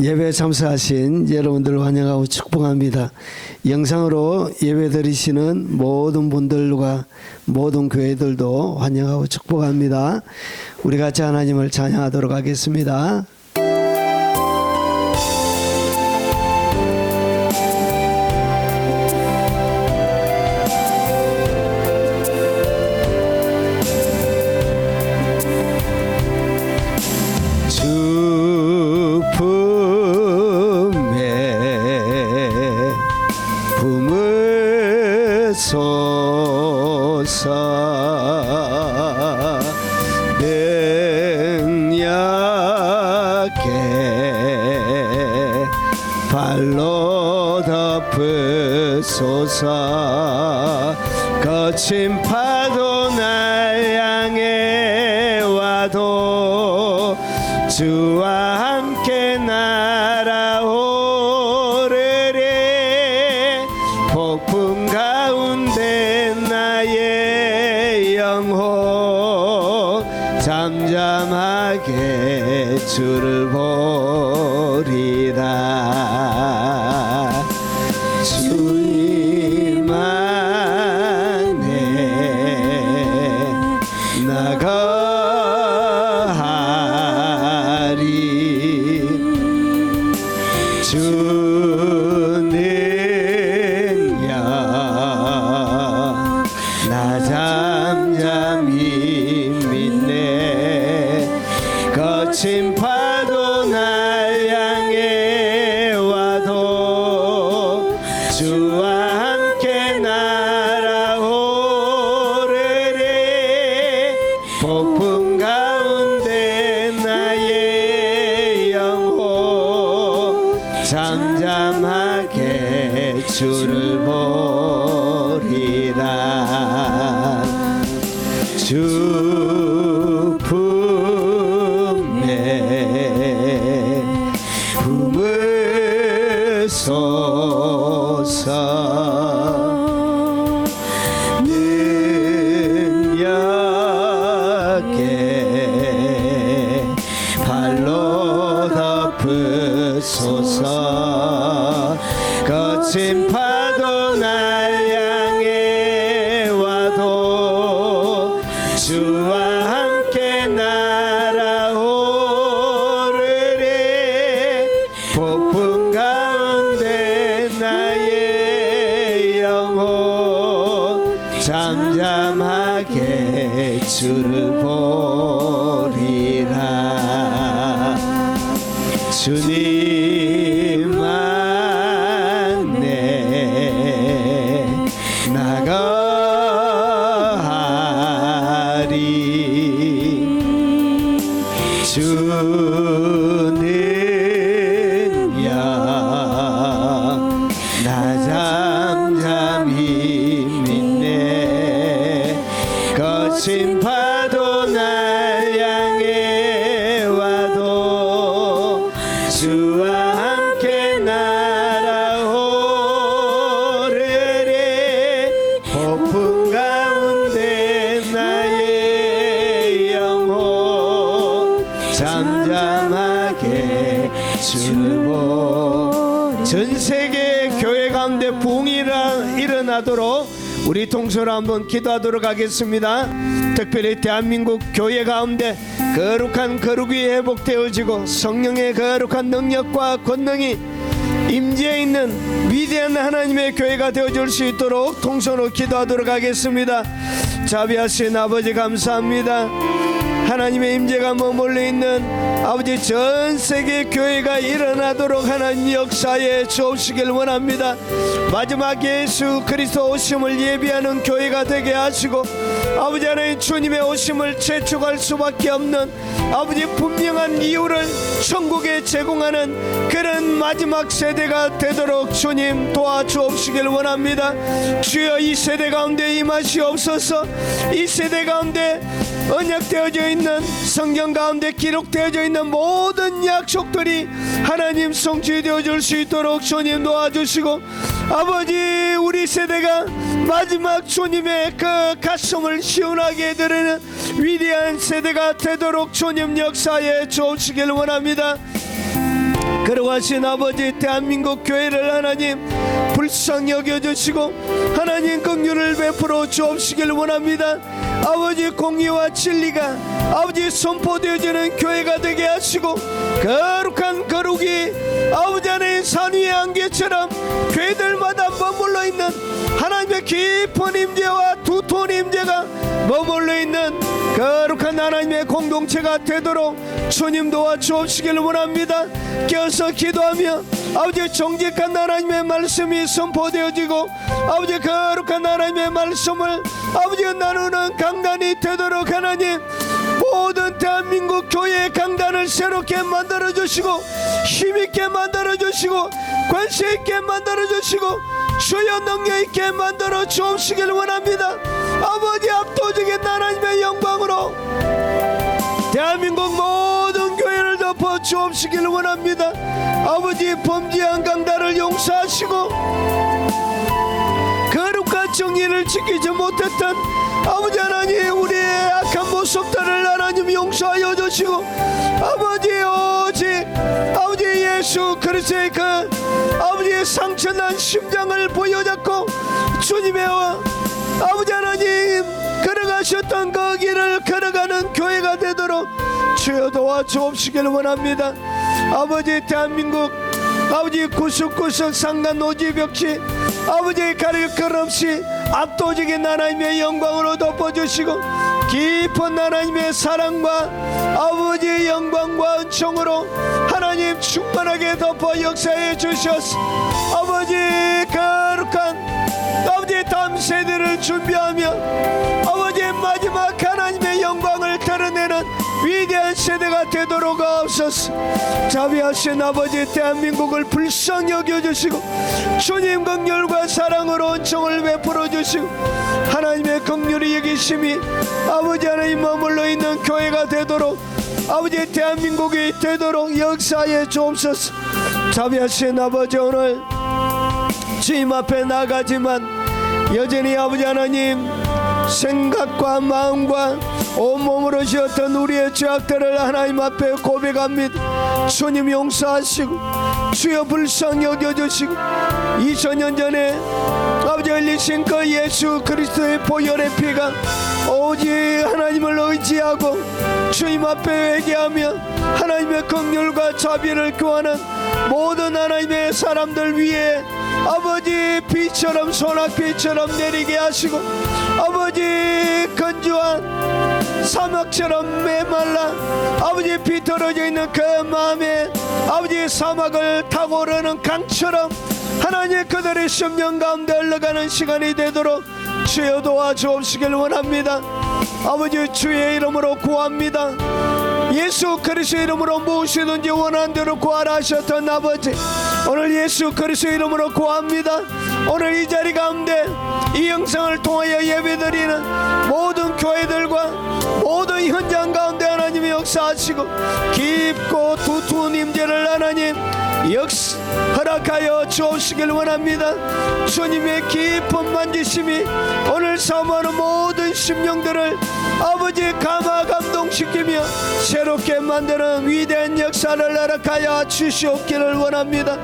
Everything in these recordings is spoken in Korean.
예배 참석하신 여러분들을 환영하고 축복합니다. 영상으로 예배 드리시는 모든 분들과 모든 교회들도 환영하고 축복합니다. 우리 같이 하나님을 찬양하도록 하겠습니다. 발로 덮으소서. 거친 파도 날 향해 와도 주와 함께 날아오르리. 폭풍 가운데 나의 영혼 잠잠하게 주를 보리라. 주님 안에 나가하리. 주는 나 잠잠히 믿네. 거친 파도 날 향해 와도 주와 함께 날아오르리. 폭풍 가운데 나의 영혼 잠잠하게 주를 보리라. 주 품에 품으소서. 능력에 발로 덮으소서. 거친 파도 날 향해 와도 주와 함께 날아오르리. 폭풍 가운데 나의 영혼 잠잠하게 주를 보리라. 주님 안에 나가하리. 주는 나 잠잠히 믿네. 거친 파도 날 향해 와도 주와 함께 날아오르리. 폭풍 가운데 나의 영혼 잠잠하게 주를 보리. 전 세계 교회 가운데 부흥이 일어나도록 우리 통솔로 한번 기도하도록 하겠습니다. 특별히 대한민국 교회 가운데 거룩한 거룩이 회복되어지고 성령의 거룩한 능력과 권능이 임재해 있는 위대한 하나님의 교회가 되어줄 수 있도록 통솔로 기도하도록 하겠습니다. 자비하신 아버지 감사합니다. 하나님의 임재가 머물러 있는 아버지 전 세계 교회가 일어나도록 하나님 역사에 주옵시길 원합니다. 마지막 예수 그리스도 오심을 예비하는 교회가 되게 하시고 아버지 하나님 주님의 오심을 재촉할 수밖에 없는 아버지 분명한 이유를 천국에 제공하는 그런 마지막 세대가 되도록 주님 도와주옵시길 원합니다. 주여 이 세대 가운데 임하시옵소서. 이 세대 가운데 언약되어져 있는 성경 가운데 기록되어져 있는 모든 약속들이 하나님 성취되어 줄 수 있도록 주님 도와주시고 아버지 우리 세대가 마지막 주님의 그 가슴을 시원하게 해드리는 위대한 세대가 되도록 주님 역사에 주시길 원합니다. 걸어가신 아버지 대한민국 교회를 하나님 불쌍히 여겨주시고 하나님 긍휼을 베풀어 주옵시길 원합니다. 아버지 공의와 진리가 아버지 선포되어지는 교회가 되게 하시고 거룩한 거룩이 아버지 하나님 산 위의 안개처럼 교회들마다 머물러 있는 하나님의 깊은 임재와 두터운 임재가 머물러 있는 거룩한 하나님의 공동체가 되도록 주님 도와주옵시길 원합니다. 깨어서 기도하며 아버지 정직한 하나님의 말씀이 선포되어지고 아버지 거룩한 하나님의 말씀을 아버지 나누는 강단이 되도록 하나님 모든 대한민국 교회의 강단을 새롭게 만들어주시고 힘있게 만들어주시고 관심있게 만들어주시고 주여 능력있게 만들어 주옵시길 원합니다. 아버지 압도적인 하나님의 영광으로 대한민국 모든 교회를 덮어 주옵시길 원합니다. 아버지 범죄한 강단을 용서하시고 거룩한 정의를 지키지 못했던 아버지 하나님 우리의 악한 모습들을 하나님 용서하여 주시고 아버지 오직 아버지 예수 그리스도의 그 아버지의 상처난 심장을 보여잡고 주님의 아버지 하나님 걸어가셨던 그 길을 걸어가는 교회가 되도록 주여 도와주옵시길 원합니다. 아버지 대한민국 아버지 구석구석 상간오지벽지 아버지의 가릴 것 없이 압도적인 하나님의 영광으로 덮어주시고 깊은 하나님의 사랑과 아버지의 영광과 은총으로 하나님 충만하게 덮어 역사해 주셔서 아버지 거룩한 아버지 다음 세대를 준비하며 아버지의 마지막 하나님의 영광을 드러내는 위대한 세대가 되도록 하옵소서. 자비하신 아버지 대한민국을 불쌍히 여겨주시고 주님 긍휼과 사랑으로 은총을 베풀어 주시고 하나님의 긍휼이 여기심이 아버지 하나님 머물러 있는 교회가 되도록 아버지 대한민국이 되도록 역사해 주옵소서. 자비하신 아버지 오늘 주님 앞에 나가지만 여전히 아버지 하나님 생각과 마음과 온몸으로 지었던 우리의 죄악들을 하나님 앞에 고백합니다. 주님 용서하시고 주여 불쌍히 여겨주시고 2000년 전에 아버지 흘리신 그 예수 그리스도의 보혈의 피가 오직 하나님을 의지하고 주님 앞에 회개하며 하나님의 긍휼과 자비를 구하는 모든 하나님의 사람들 위에 아버지 비처럼 소낙비처럼 내리게 하시고 아버지 건조한 사막처럼 메말라 아버지 비틀어져 있는 그 마음에 아버지 사막을 타고 오르는 강처럼 하나님 그들의 심령 가운데 흘러가는 시간이 되도록 주여 도와주옵시길 원합니다. 아버지 주의 이름으로 구합니다. 예수 그리스도 이름으로 무엇이든지 원하는 대로 구하라 하셨던 아버지 오늘 예수 그리스도 이름으로 구합니다. 오늘 이 자리 가운데 이 영상을 통하여 예배드리는 모든 교회들과 모든 현장 가운데 하나님이 역사하시고 깊고 두터운 임재를 하나님 허락하여 주옵시길 원합니다. 주님의 깊은 만지심이 오늘 사모하는 모든 심령들을 아버지 감화 감동시키며 새롭게 만드는 위대한 역사를 허락하여 주시옵기를 원합니다.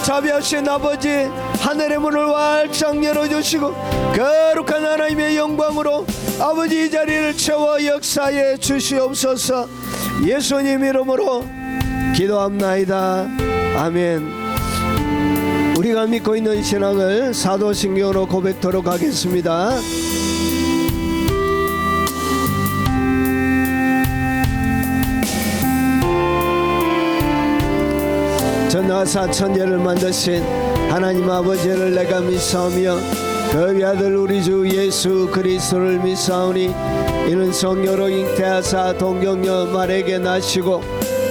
자비하신 아버지 하늘의 문을 활짝 열어주시고 거룩한 하나님의 영광으로 아버지 이 자리를 채워 역사해 주시옵소서. 예수님 이름으로 기도합나이다. 아멘. 우리가 믿고 있는 신앙을 사도신경으로 고백토록 하겠습니다. 전하사 천재를 만드신 하나님 아버지를 내가 믿사오며 그 외아들 우리 주 예수 그리스도를 믿사오니 이는 성령으로 잉태하사 동정녀 마리아에게 나시고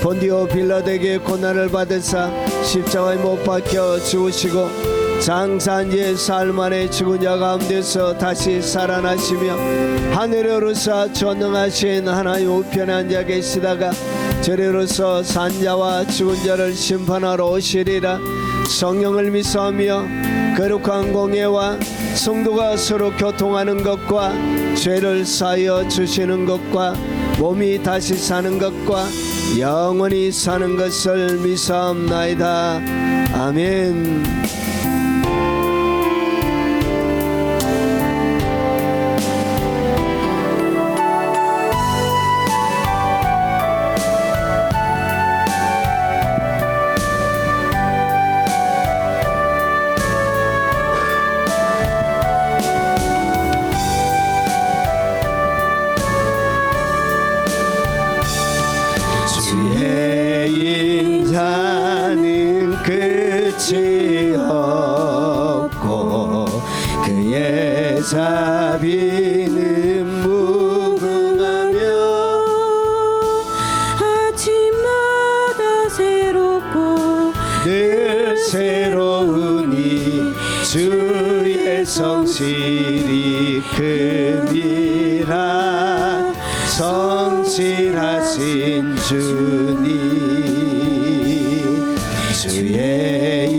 본디오 빌라도에게 고난을 받으사 십자가에 못 박혀 죽으시고 장사한 지 사흘 만에 죽은 자 가운데서 다시 살아나시며 하늘에 오르사 전능하신 하나님 우편에 앉아 계시다가 저리로서 산자와 죽은 자를 심판하러 오시리라. 성령을 믿사오며 거룩한 공예와 성도가 서로 교통하는 것과 죄를 사하여 주시는 것과 몸이 다시 사는 것과 영원히 사는 것을 믿사옵나이다. 아멘. 인자는 끝이 없고 그의 자비는 무궁하며 아침마다 새롭고 늘 새로우니 주의 성실이 큼이라. 성실하신 주님, 주의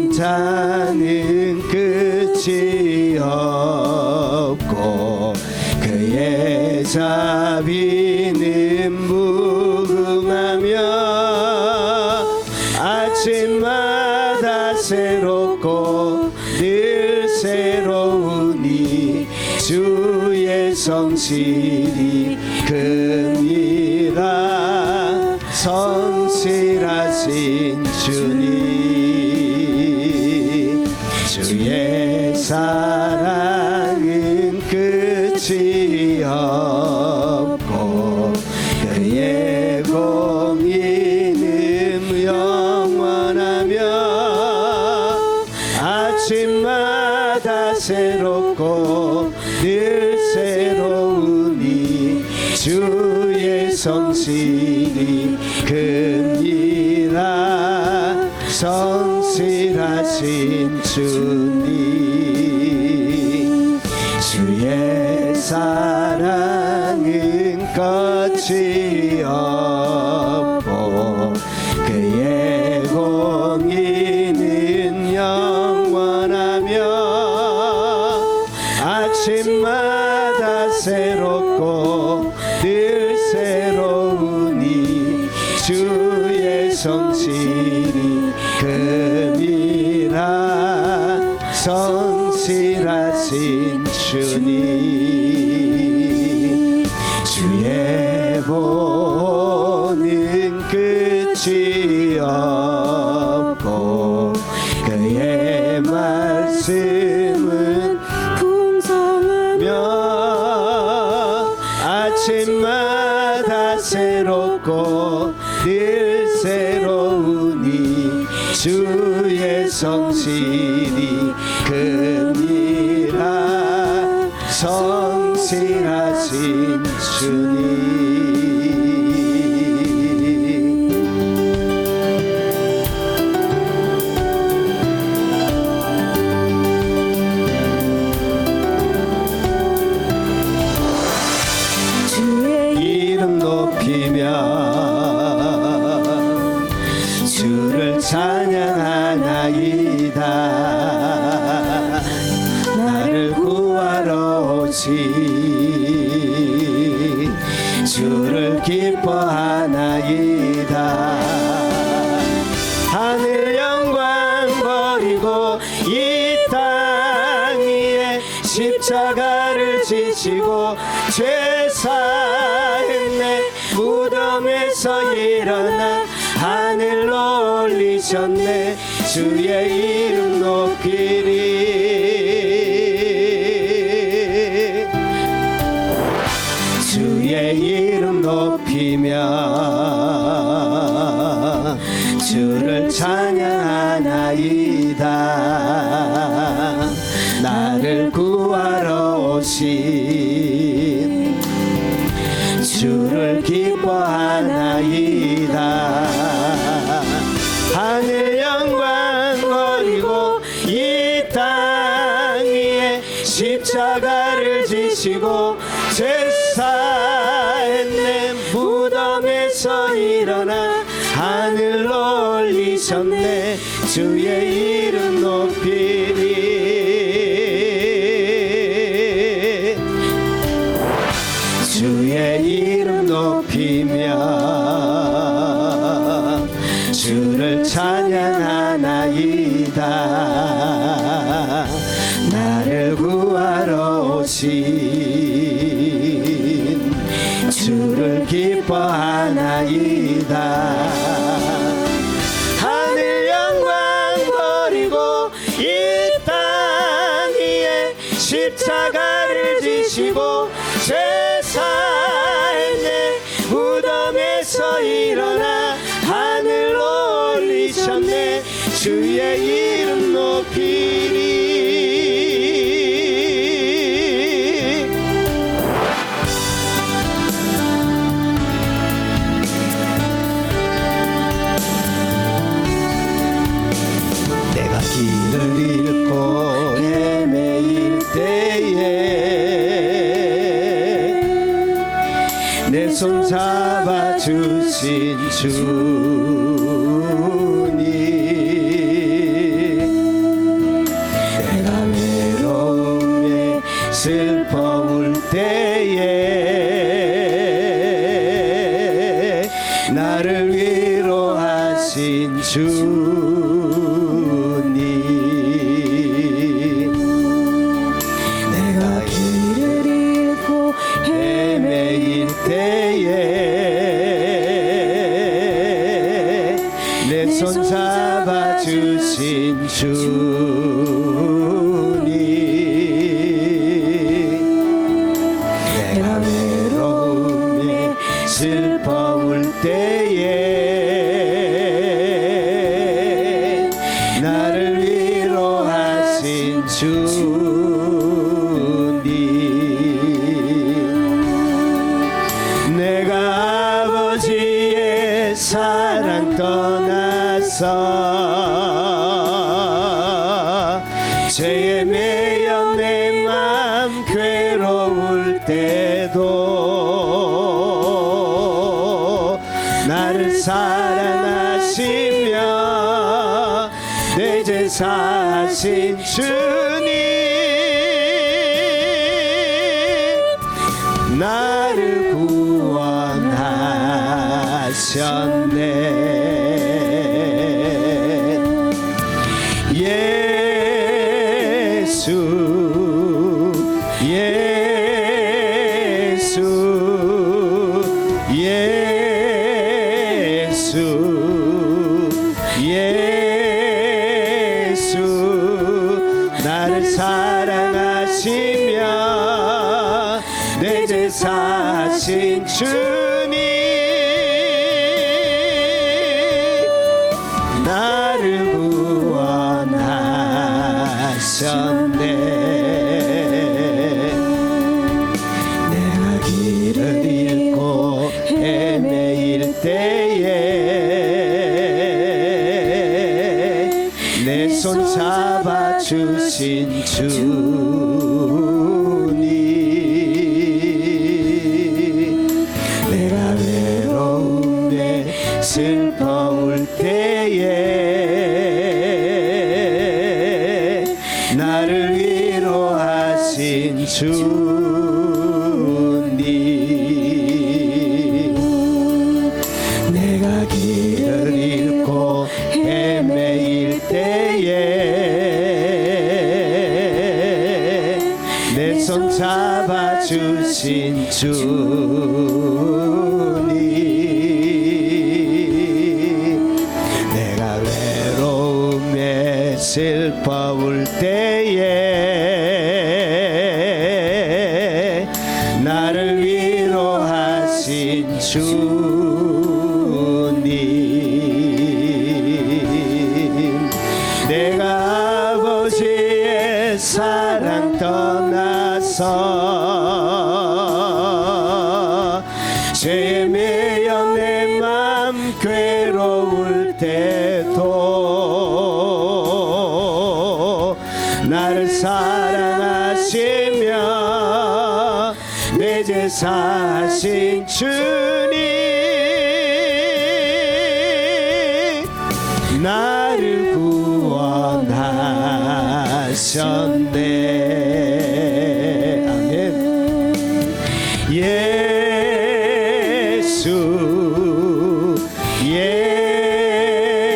인자는 끝이 없고 그의 자비는 무궁하며 아침마다 새롭고 늘 새로우니 주의 성실이 큼이라. 성실하신 주님, 주의 사랑은 끝이 없고 그의 공의는 영원하며 아침마다 새롭고 늘 새로우니 주의 성실이 큼이라. 성실하신 주님, 주의 사랑은 끝이 없고 그의 공의는 영원하며 아침마다 새롭고 늘 새로우니 주의 성실이 큼이라. 성실하신 주님, 주의 보는 끝이 없고 그의 말씀은 풍성하며 아침마다 새롭고 늘 새로우니 주의 성실이 큼이라. 성실하신 주님, 주의 이름 높이며 주를 찬양하나이다. 나를 구하러 오신 주를 기뻐하나이다. 하늘 영광 버리고 이 땅 위에 십자가를 지시고 죄 사했네. 무덤에서 일어나 하늘로 올리셨네. 주의 이름 높이리. 주의 이름 높이며 주를 찬양하나이다. 나를 구하러 오신 주를 기뻐하나이다. 하늘 영광 버리고 이 땅 위에 십자가를 지시고 제사했네. 무덤에서 일어나 하늘로 올리셨네. 주의 이름 높이리. 주의 이름 높이리. 주를 찬양하나이다. 나를 구하러 오신 주를 기뻐하나이다. 하늘 영광 버리고 이 땅 위에 십자가를 지시고 제사의 무덤에서 일어나 하늘로 올리셨네. 주의 이름 높이리. 내가 길을 잃고 헤매일 때에 내 손 잡아주신 주님, 내가 외로움에 슬퍼울 때에 나를 위로하신 주님, 내가 길을 잃고 헤매일 때에 내 손 잡아주신 주님, 내가 외로움에 슬퍼울 때에 나를 위로하신 주님, 내가 아버지의 사랑 떠나서 죄에 매여 내 맘 괴로울 때도 나를 사랑하시며 내 제사하신 주님, 나를 구원하셨네. 예수 예수 예수 예수, 나를 사랑하시며 내 제사하신 주님, 나를 구원하셨네. 내가 길을 잃고 헤매일 때에 내 손 잡아주신 주님, 내가 외로움에 슬퍼울 때에 나를 위로하신 주님, 내가 길을 잃고 헤매일 때에 내 손 잡아주신 주님, 내가 외로움에 슬퍼울 때에 나를 위로하신 주님, 내가 아버지의 사랑 떠나서 죄에 매여 내 맘 괴로울 때도 나를 사랑하시며 내 제사하신 주님, 나를 구원하셨네. 아멘. 예수 예수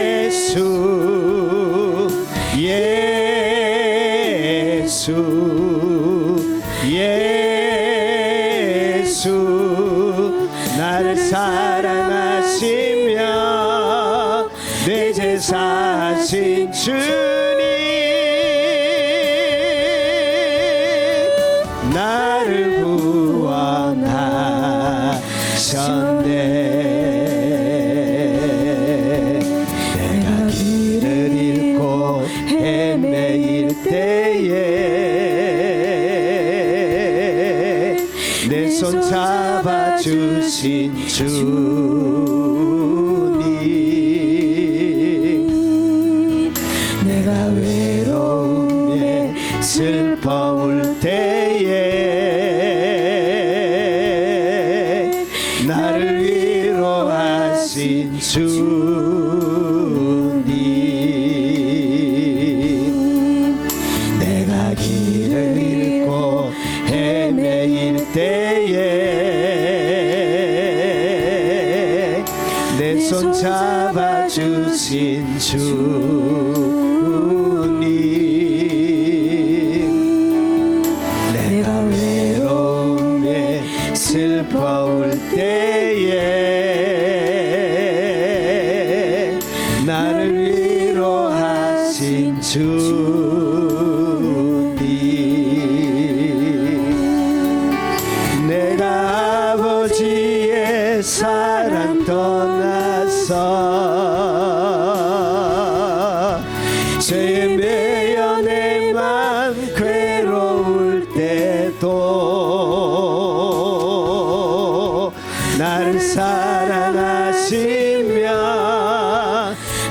예수 나를 사랑하시며 내 제사신 주님 나를 구원하셨네. 내가 길을 잃고 헤매일 때에 내 손 잡아주신 주님 내가 외로움에 슬퍼울 때에 나를 위로하신 주님 내가 길을 잃고 헤매일 때에 내 손 잡아주신 주님 내가 외로움에 슬퍼울 때에 나를 위로하신 주님 내가 아버지의 사랑 떠나서 죄에 매여 내 맘 괴로울 때도 나를 사랑하시며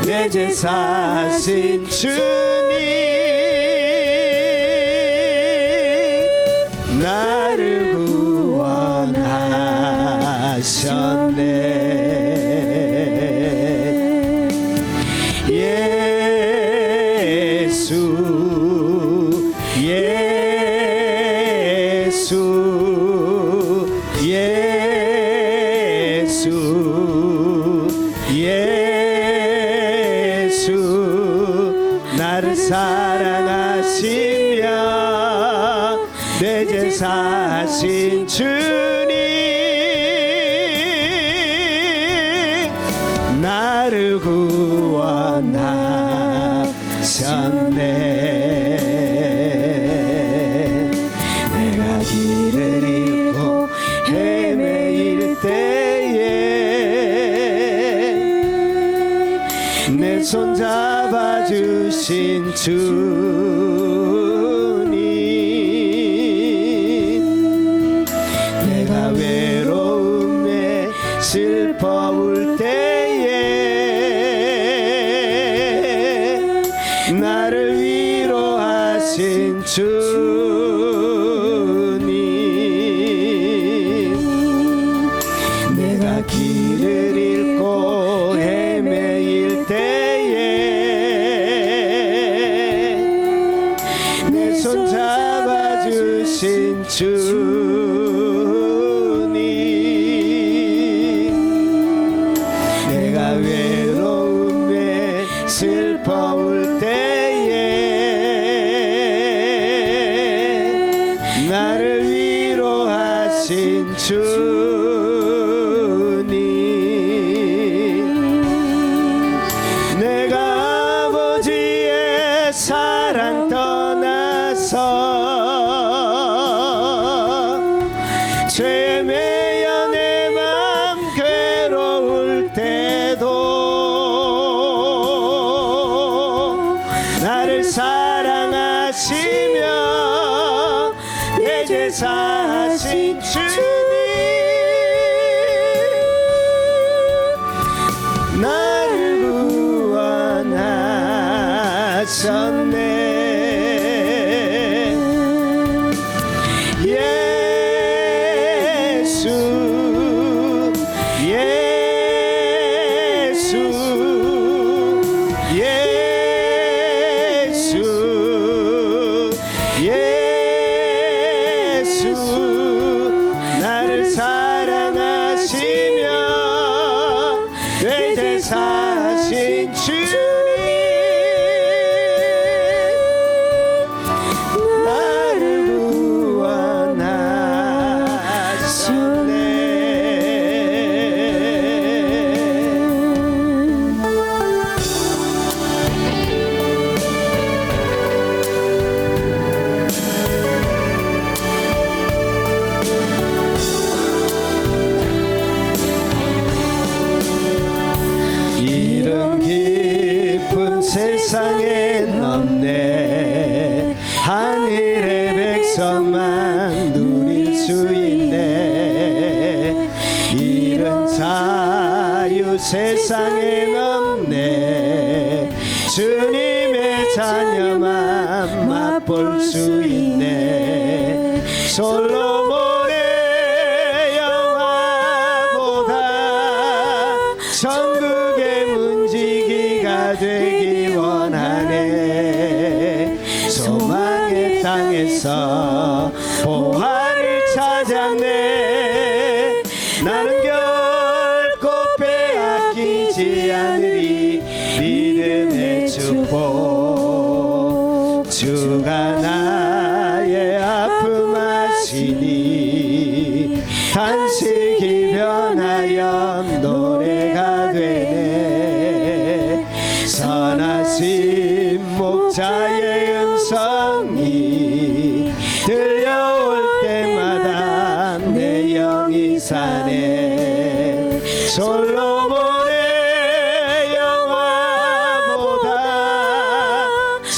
내 제사신 주님 나를 구원하셨네. 예수 나를 사랑하시며 내 제사신 주님 나를 구원하셨네. 내가 길을 잃고 헤매일 때에 내 손 잡아주신 주님 내가 외로움에 슬퍼울 때에 나를 위로하신 주님 내가 길을 잃고 헤매일 때에 내 손 잡아주신 주님 내가 외로움에 슬퍼울 때에 나를 위로하신 주님 내가 아버지의 사랑 떠나서 죄에 매여 내 맘 괴로울 때도 나를 사랑하시며 내 제사신 주님 나를 구원하셨네. 나를 사랑하시며 내 제사신 주님 세상에 넘네 하늘의 백성만 누릴 수 있네 이런 자유 세상에 넘네 주님의 자녀만 맛볼 수 있네 솔로몬의 영화보다 천국의 문지기가 되기 원하네 소망의 땅에서 보화를 찾았네 나는 결코 빼앗기지 않으리 믿음의 축복 주가 나의 아픔 아시니 단식이 변하여 노래가 되네 선하신 목자의 음성이 들려올 때마다 내 영이 사네 솔로몬의 영화보다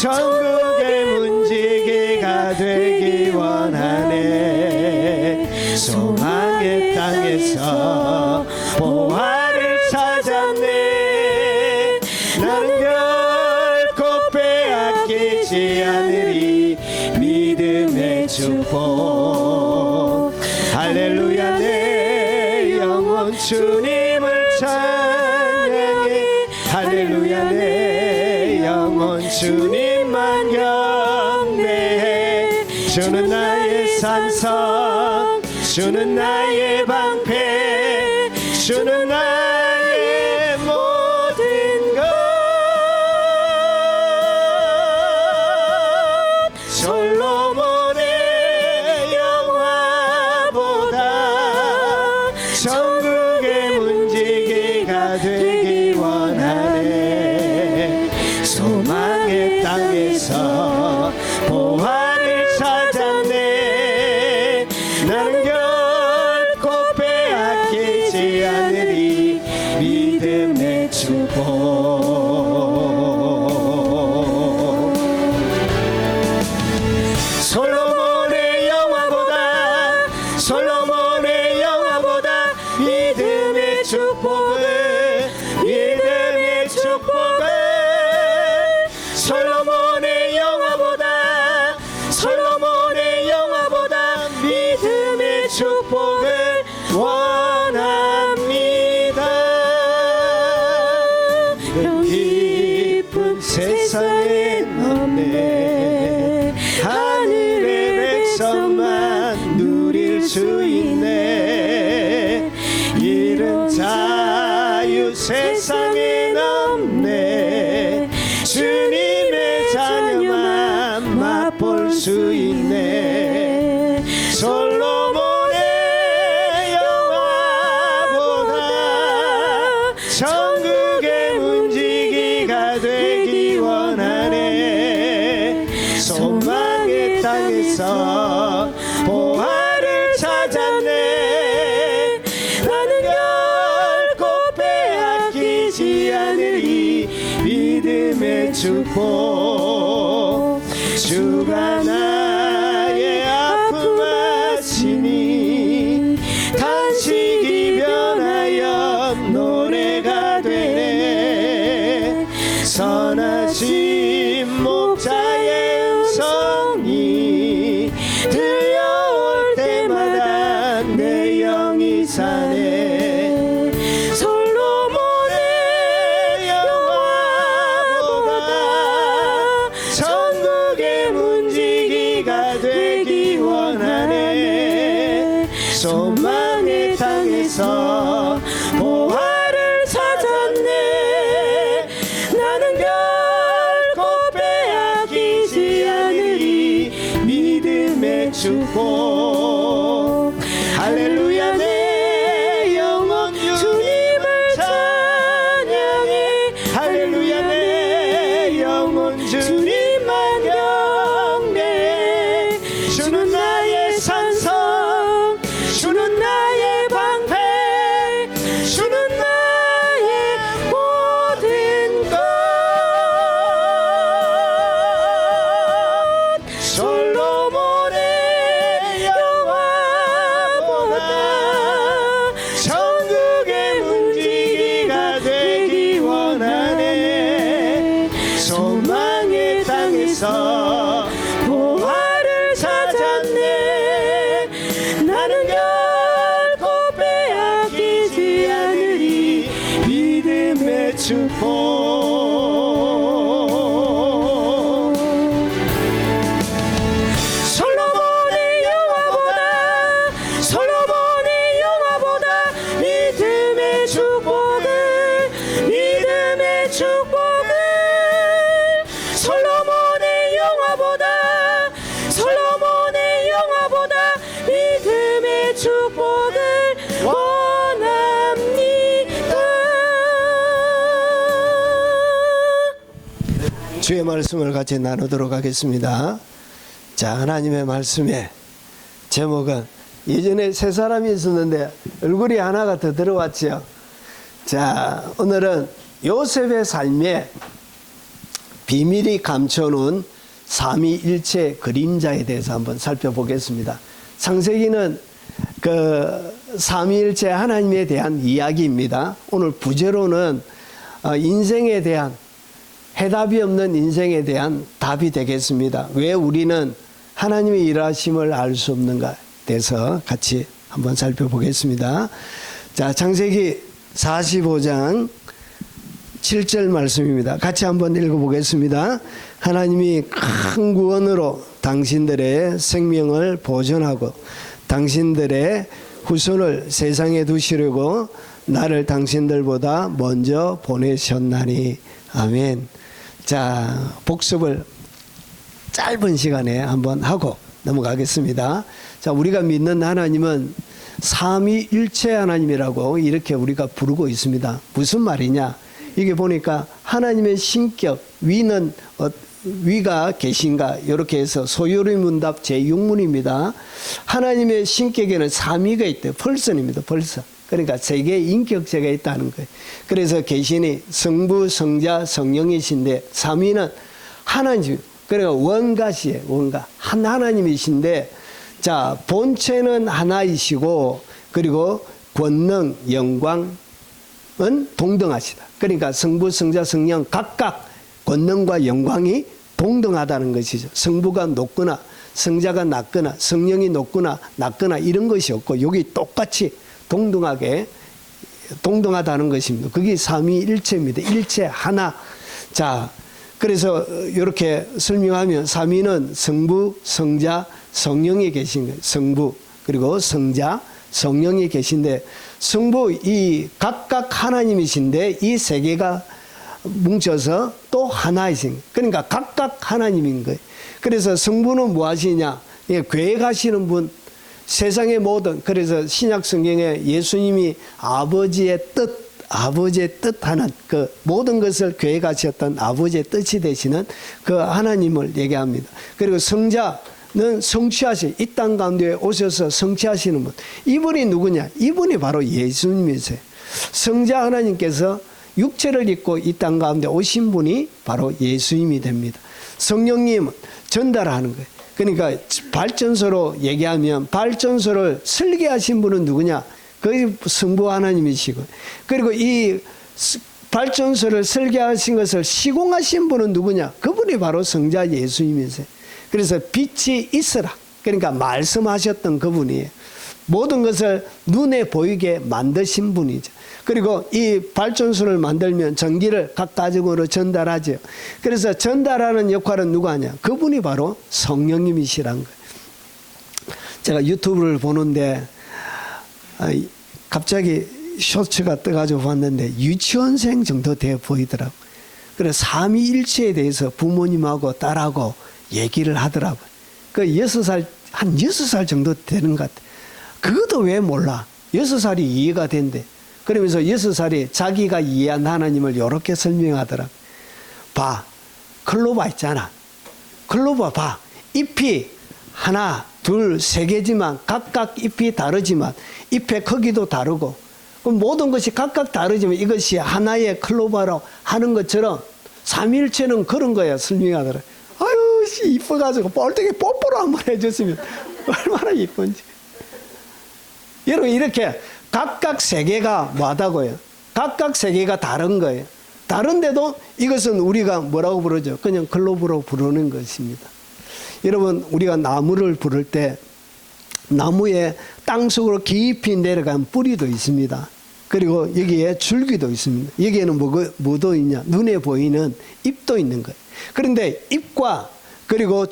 천국의 문지기가 되기 원하네 소망의 땅에서 보화를 찾았네 나는 결코 빼앗기지 않으리 믿음의 축복 할렐루야 내 영혼 주님을 찬양해 할렐루야 내 영혼 주님만 경배해 주는 나의 산성 주는 나의 방패 주는 나의 모든 것 솔로몬의 영화보다 천국의 문지기가 되기 원하네 소망의 땅에서 보화를 찾았네 나는 결코 빼앗기지 않으리 믿음의 축복 솔로몬의 영화보다 믿음의 축복을 솔로몬의 영화보다 믿음의 축복을 원합니다 깊은 세상에 넘네 하늘의 백성만 누릴 수 있네 이른 자유 세상에 넘네 주님의 자녀만 맛볼 수 있네 솔로몬의 영화보다 천국의 문지기가 되기 원하네 소망의 땅에서 보화를 찾았네 나는 결코 빼앗기지 않으리 믿음의 축복 주가 나의 아픔 아시니 단식이 변하여 노래가 되네 선하신 목자의 음성이 들려올 때마다 내 영이 사네 솔로몬의 영화보다 천국의 문지기가 되기 원하네 소망의 땅에서 보화를 찾았네 나는 결코 빼앗기지 않으리 믿음의 축복 할렐루야 내 영혼 주님을 찬양해 할렐루야 내 영혼 주님만 경배해 주는 나의 산성 주는 나의 방패 주는 나의 모든 것 소망의 땅에서 보화를 찾았네. 나는 결코 빼앗기지 않으리. 믿음의 축복. 솔로몬의 영화보다 믿음의 축복을 솔로몬의 영화보다 믿음의 축복을 원합니다. 주의 말씀을 같이 나누도록 하겠습니다. 자, 하나님의 말씀의 제목은, 예전에 세 사람이 있었는데 얼굴이 하나가 더 들어왔죠. 자, 오늘은 요셉의 삶에 비밀이 감춰놓은 삼위일체 그림자에 대해서 한번 살펴보겠습니다. 창세기는 그 삼위일체 하나님에 대한 이야기입니다. 오늘 부제로는 인생에 대한, 해답이 없는 인생에 대한 답이 되겠습니다. 왜 우리는 하나님의 일하심을 알 수 없는가 대해서 같이 한번 살펴보겠습니다. 자, 창세기 45장 7절 말씀입니다. 같이 한번 읽어보겠습니다. 하나님이 큰 구원으로 당신들의 생명을 보존하고 당신들의 후손을 세상에 두시려고 나를 당신들보다 먼저 보내셨나니. 아멘. 자, 복습을 짧은 시간에 한번 하고 넘어가겠습니다. 자, 우리가 믿는 하나님은 삼위일체 하나님이라고 이렇게 우리가 부르고 있습니다. 무슨 말이냐? 이게 보니까 하나님의 신격, 위가 계신가, 이렇게 해서 소요리 문답 제6문입니다. 하나님의 신격에는 삼위가 있대요. 펄선입니다. 펄선. 그러니까 세 개의 인격체가 있다는 거예요. 그래서 계신이 성부, 성자, 성령이신데 삼위는 하나님, 그러니까 원갓이에요. 원갓. 한 하나님이신데, 자, 본체는 하나이시고, 그리고 권능, 영광은 동등하시다. 그러니까 성부, 성자, 성령 각각 권능과 영광이 동등하다는 것이죠. 성부가 높거나 성자가 낮거나 성령이 높거나 낮거나 이런 것이 없고, 여기 똑같이 동등하다는 것입니다. 그게 삼위일체입니다. 일체 하나. 자, 그래서 이렇게 설명하면 삼위는 성부, 성자, 성령이 계신 거예요. 성부, 그리고 성자, 성령이 계신데, 성부 이 각각 하나님이신데 이 세 개가 뭉쳐서 또 하나이신 거예요. 그러니까 각각 하나님인 거예요. 그래서 성부는 뭐 하시냐? 계획하시는 분, 세상의 모든, 그래서 신약 성경에 예수님이 아버지의 뜻하는 그 모든 것을 계획하셨던 아버지의 뜻이 되시는 그 하나님을 얘기합니다. 그리고 성자는 성취하시, 이 땅 가운데 오셔서 성취하시는 분. 이분이 누구냐? 이분이 바로 예수님이세요. 성자 하나님께서 육체를 입고 이 땅 가운데 오신 분이 바로 예수님이 됩니다. 성령님은 전달하는 거예요. 그러니까 발전소로 얘기하면 발전소를 설계하신 분은 누구냐? 그 성부 하나님이시고, 그리고 이 발전소를 설계하신 것을 시공하신 분은 누구냐? 그분이 바로 성자 예수님이세요. 그래서 빛이 있으라, 그러니까 말씀하셨던 그분이에요. 모든 것을 눈에 보이게 만드신 분이죠. 그리고 이 발전소를 만들면 전기를 각 가정으로 전달하죠. 그래서 전달하는 역할은 누가 하냐? 그분이 바로 성령님이시란 거예요. 제가 유튜브를 보는데 갑자기 쇼츠가 떠가지고 봤는데 유치원생 정도 돼 보이더라고요. 그래서 삼위일체에 대해서 부모님하고 딸하고 얘기를 하더라고요. 그 6살, 한 6살 정도 되는 것 같아요. 그것도 왜 몰라? 6살이 이해가 된대. 그러면서 6살이 자기가 이해한 하나님을 이렇게 설명하더라. 봐, 클로바 있잖아. 클로바 봐. 잎이 하나, 둘, 세 개지만 각각 잎이 다르지만 잎의 크기도 다르고, 그럼 모든 것이 각각 다르지만 이것이 하나의 클로바로 하는 것처럼 삼위일체는 그런 거야. 설명하더라. 아유, 이뻐가지고 뻘떡이 뽀뽀로 한번 해줬으면 얼마나 이쁜지. 여러분, 이렇게 각각 세계가 뭐하다고요? 각각 세계가 다른 거예요. 다른데도 이것은 우리가 뭐라고 부르죠? 그냥 글로브로 부르는 것입니다. 여러분, 우리가 나무를 부를 때 나무에 땅속으로 깊이 내려간 뿌리도 있습니다. 그리고 여기에 줄기도 있습니다. 여기에는 뭐도 있냐? 눈에 보이는 잎도 있는 거예요. 그런데 잎과 그리고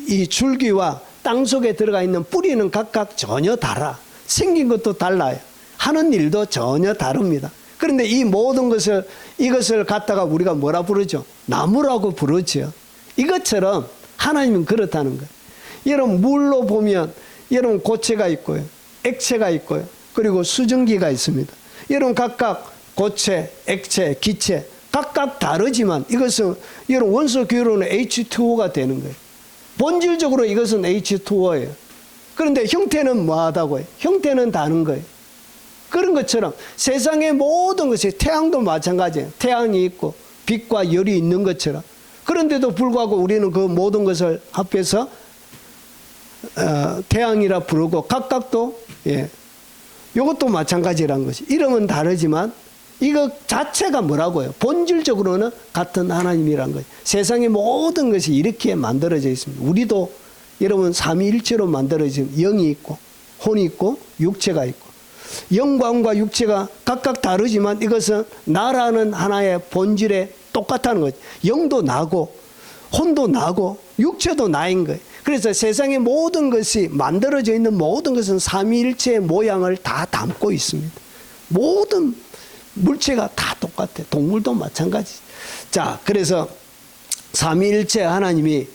이 줄기와 땅속에 들어가 있는 뿌리는 각각 전혀 달라. 생긴 것도 달라요. 하는 일도 전혀 다릅니다. 그런데 이 모든 이것을 갖다가 우리가 뭐라 부르죠? 나무라고 부르죠. 이것처럼 하나님은 그렇다는 거예요. 여러분, 물로 보면 여러분 고체가 있고요, 액체가 있고요, 그리고 수증기가 있습니다. 여러분 각각 고체, 액체, 기체 각각 다르지만 이것은 여러분 원소 기호로는 H2O가 되는 거예요. 본질적으로 이것은 H2O예요. 그런데 형태는 뭐하다고요? 형태는 다른 거예요. 그런 것처럼 세상의 모든 것이, 태양도 마찬가지예요. 태양이 있고 빛과 열이 있는 것처럼. 그런데도 불구하고 우리는 그 모든 것을 합해서 태양이라 부르고, 각각도 이것도 마찬가지라는 것이. 이름은 다르지만 이거 자체가 뭐라고요? 본질적으로는 같은 하나님이란 거예요. 세상의 모든 것이 이렇게 만들어져 있습니다. 우리도 여러분 삼위일체로 만들어진 영이 있고 혼이 있고 육체가 있고, 영광과 육체가 각각 다르지만 이것은 나라는 하나의 본질에 똑같다는 거죠. 영도 나고 혼도 나고 육체도 나인 거예요. 그래서 세상의 모든 것이 만들어져 있는 모든 것은 삼위일체의 모양을 다 담고 있습니다. 모든 물체가 다 똑같아요. 동물도 마찬가지. 자, 그래서 삼위일체 하나님이,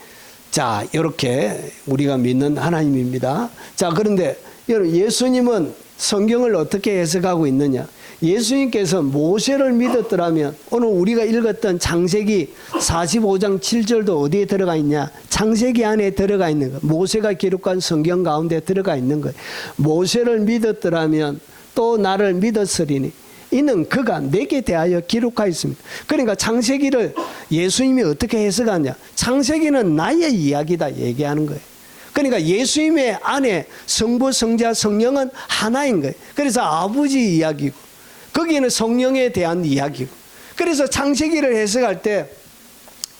자, 이렇게 우리가 믿는 하나님입니다. 자, 그런데 여러분, 예수님은 성경을 어떻게 해석하고 있느냐? 예수님께서 모세를 믿었더라면 오늘 우리가 읽었던 창세기 45장 7절도 어디에 들어가 있냐? 창세기 안에 들어가 있는 거. 모세가 기록한 성경 가운데 들어가 있는 거예요. 모세를 믿었더라면 또 나를 믿었으리니 이는 그가 내게 대하여 기록하였습니다. 그러니까 창세기를 예수님이 어떻게 해석하냐? 창세기는 나의 이야기다 얘기하는 거예요. 그러니까 예수님의 안에 성부, 성자, 성령은 하나인 거예요. 그래서 아버지 이야기고 거기에는 성령에 대한 이야기고, 그래서 창세기를 해석할 때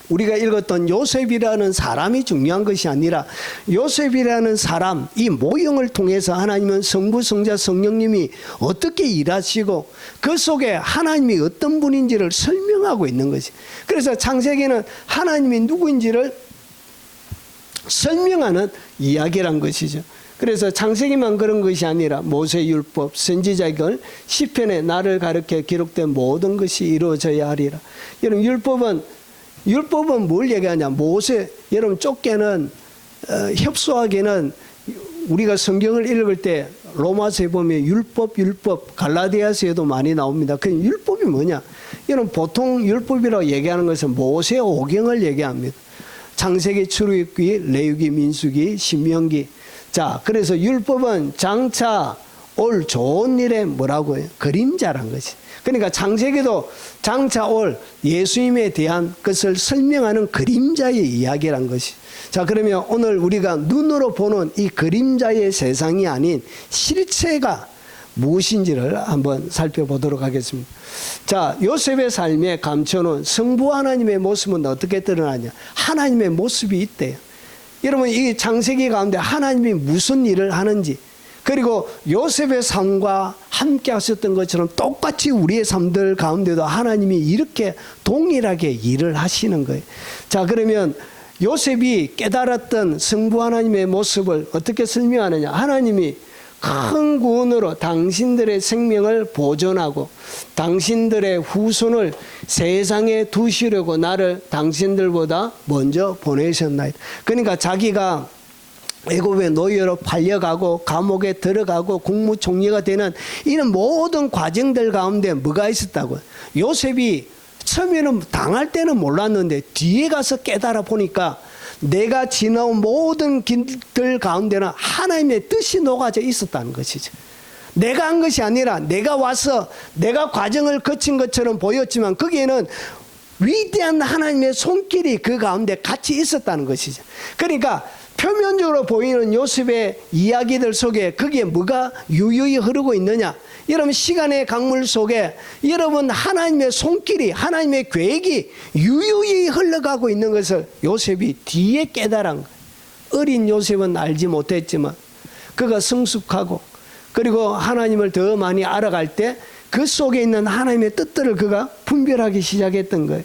우리가 읽었던 요셉이라는 사람이 중요한 것이 아니라 요셉이라는 사람, 이 모형을 통해서 하나님은 성부, 성자, 성령님이 어떻게 일하시고 그 속에 하나님이 어떤 분인지를 설명하고 있는 것이. 그래서 창세기는 하나님이 누구인지를 설명하는 이야기란 것이죠. 그래서 창세기만 그런 것이 아니라 모세율법, 선지자글, 시편에 나를 가르쳐 기록된 모든 것이 이루어져야 하리라. 여러분, 율법은 뭘 얘기하냐? 모세, 여러분 쫓게는 협소하게는 우리가 성경을 읽을 때 로마서에 보면 율법, 갈라디아서에도 많이 나옵니다. 그 율법이 뭐냐? 여러분, 보통 율법이라고 얘기하는 것은 모세 오경을 얘기합니다. 창세기, 출애굽기, 레위기, 민수기, 신명기. 자, 그래서 율법은 장차 올 좋은 일에 뭐라고 해요? 그림자란 것이. 그러니까 창세기도 장차 올 예수님에 대한 것을 설명하는 그림자의 이야기란 것이. 자, 그러면 오늘 우리가 눈으로 보는 이 그림자의 세상이 아닌 실체가 무엇인지를 한번 살펴보도록 하겠습니다. 자, 요셉의 삶에 감춰놓은 성부 하나님의 모습은 어떻게 드러나냐? 하나님의 모습이 있대요. 여러분, 이 창세기 가운데 하나님이 무슨 일을 하는지, 그리고 요셉의 삶과 함께 하셨던 것처럼 똑같이 우리의 삶들 가운데도 하나님이 이렇게 동일하게 일을 하시는 거예요. 자, 그러면 요셉이 깨달았던 성부 하나님의 모습을 어떻게 설명하느냐? 하나님이 큰 구원으로 당신들의 생명을 보존하고 당신들의 후손을 세상에 두시려고 나를 당신들보다 먼저 보내셨나이다. 그러니까 자기가 애굽의 노예로 팔려가고 감옥에 들어가고 국무총리가 되는 이런 모든 과정들 가운데 뭐가 있었다고요? 요셉이 처음에는 당할 때는 몰랐는데 뒤에 가서 깨달아 보니까 내가 지나온 모든 길들 가운데는 하나님의 뜻이 녹아져 있었다는 것이죠. 내가 한 것이 아니라 내가 와서 내가 과정을 거친 것처럼 보였지만 거기에는 위대한 하나님의 손길이 그 가운데 같이 있었다는 것이죠. 그러니까 표면적으로 보이는 요셉의 이야기들 속에 거기에 뭐가 유유히 흐르고 있느냐? 여러분 시간의 강물 속에 여러분 하나님의 손길이 하나님의 계획이 유유히 흘러가고 있는 것을 요셉이 뒤에 깨달은 거예요. 어린 요셉은 알지 못했지만 그가 성숙하고 그리고 하나님을 더 많이 알아갈 때 그 속에 있는 하나님의 뜻들을 그가 분별하기 시작했던 거예요.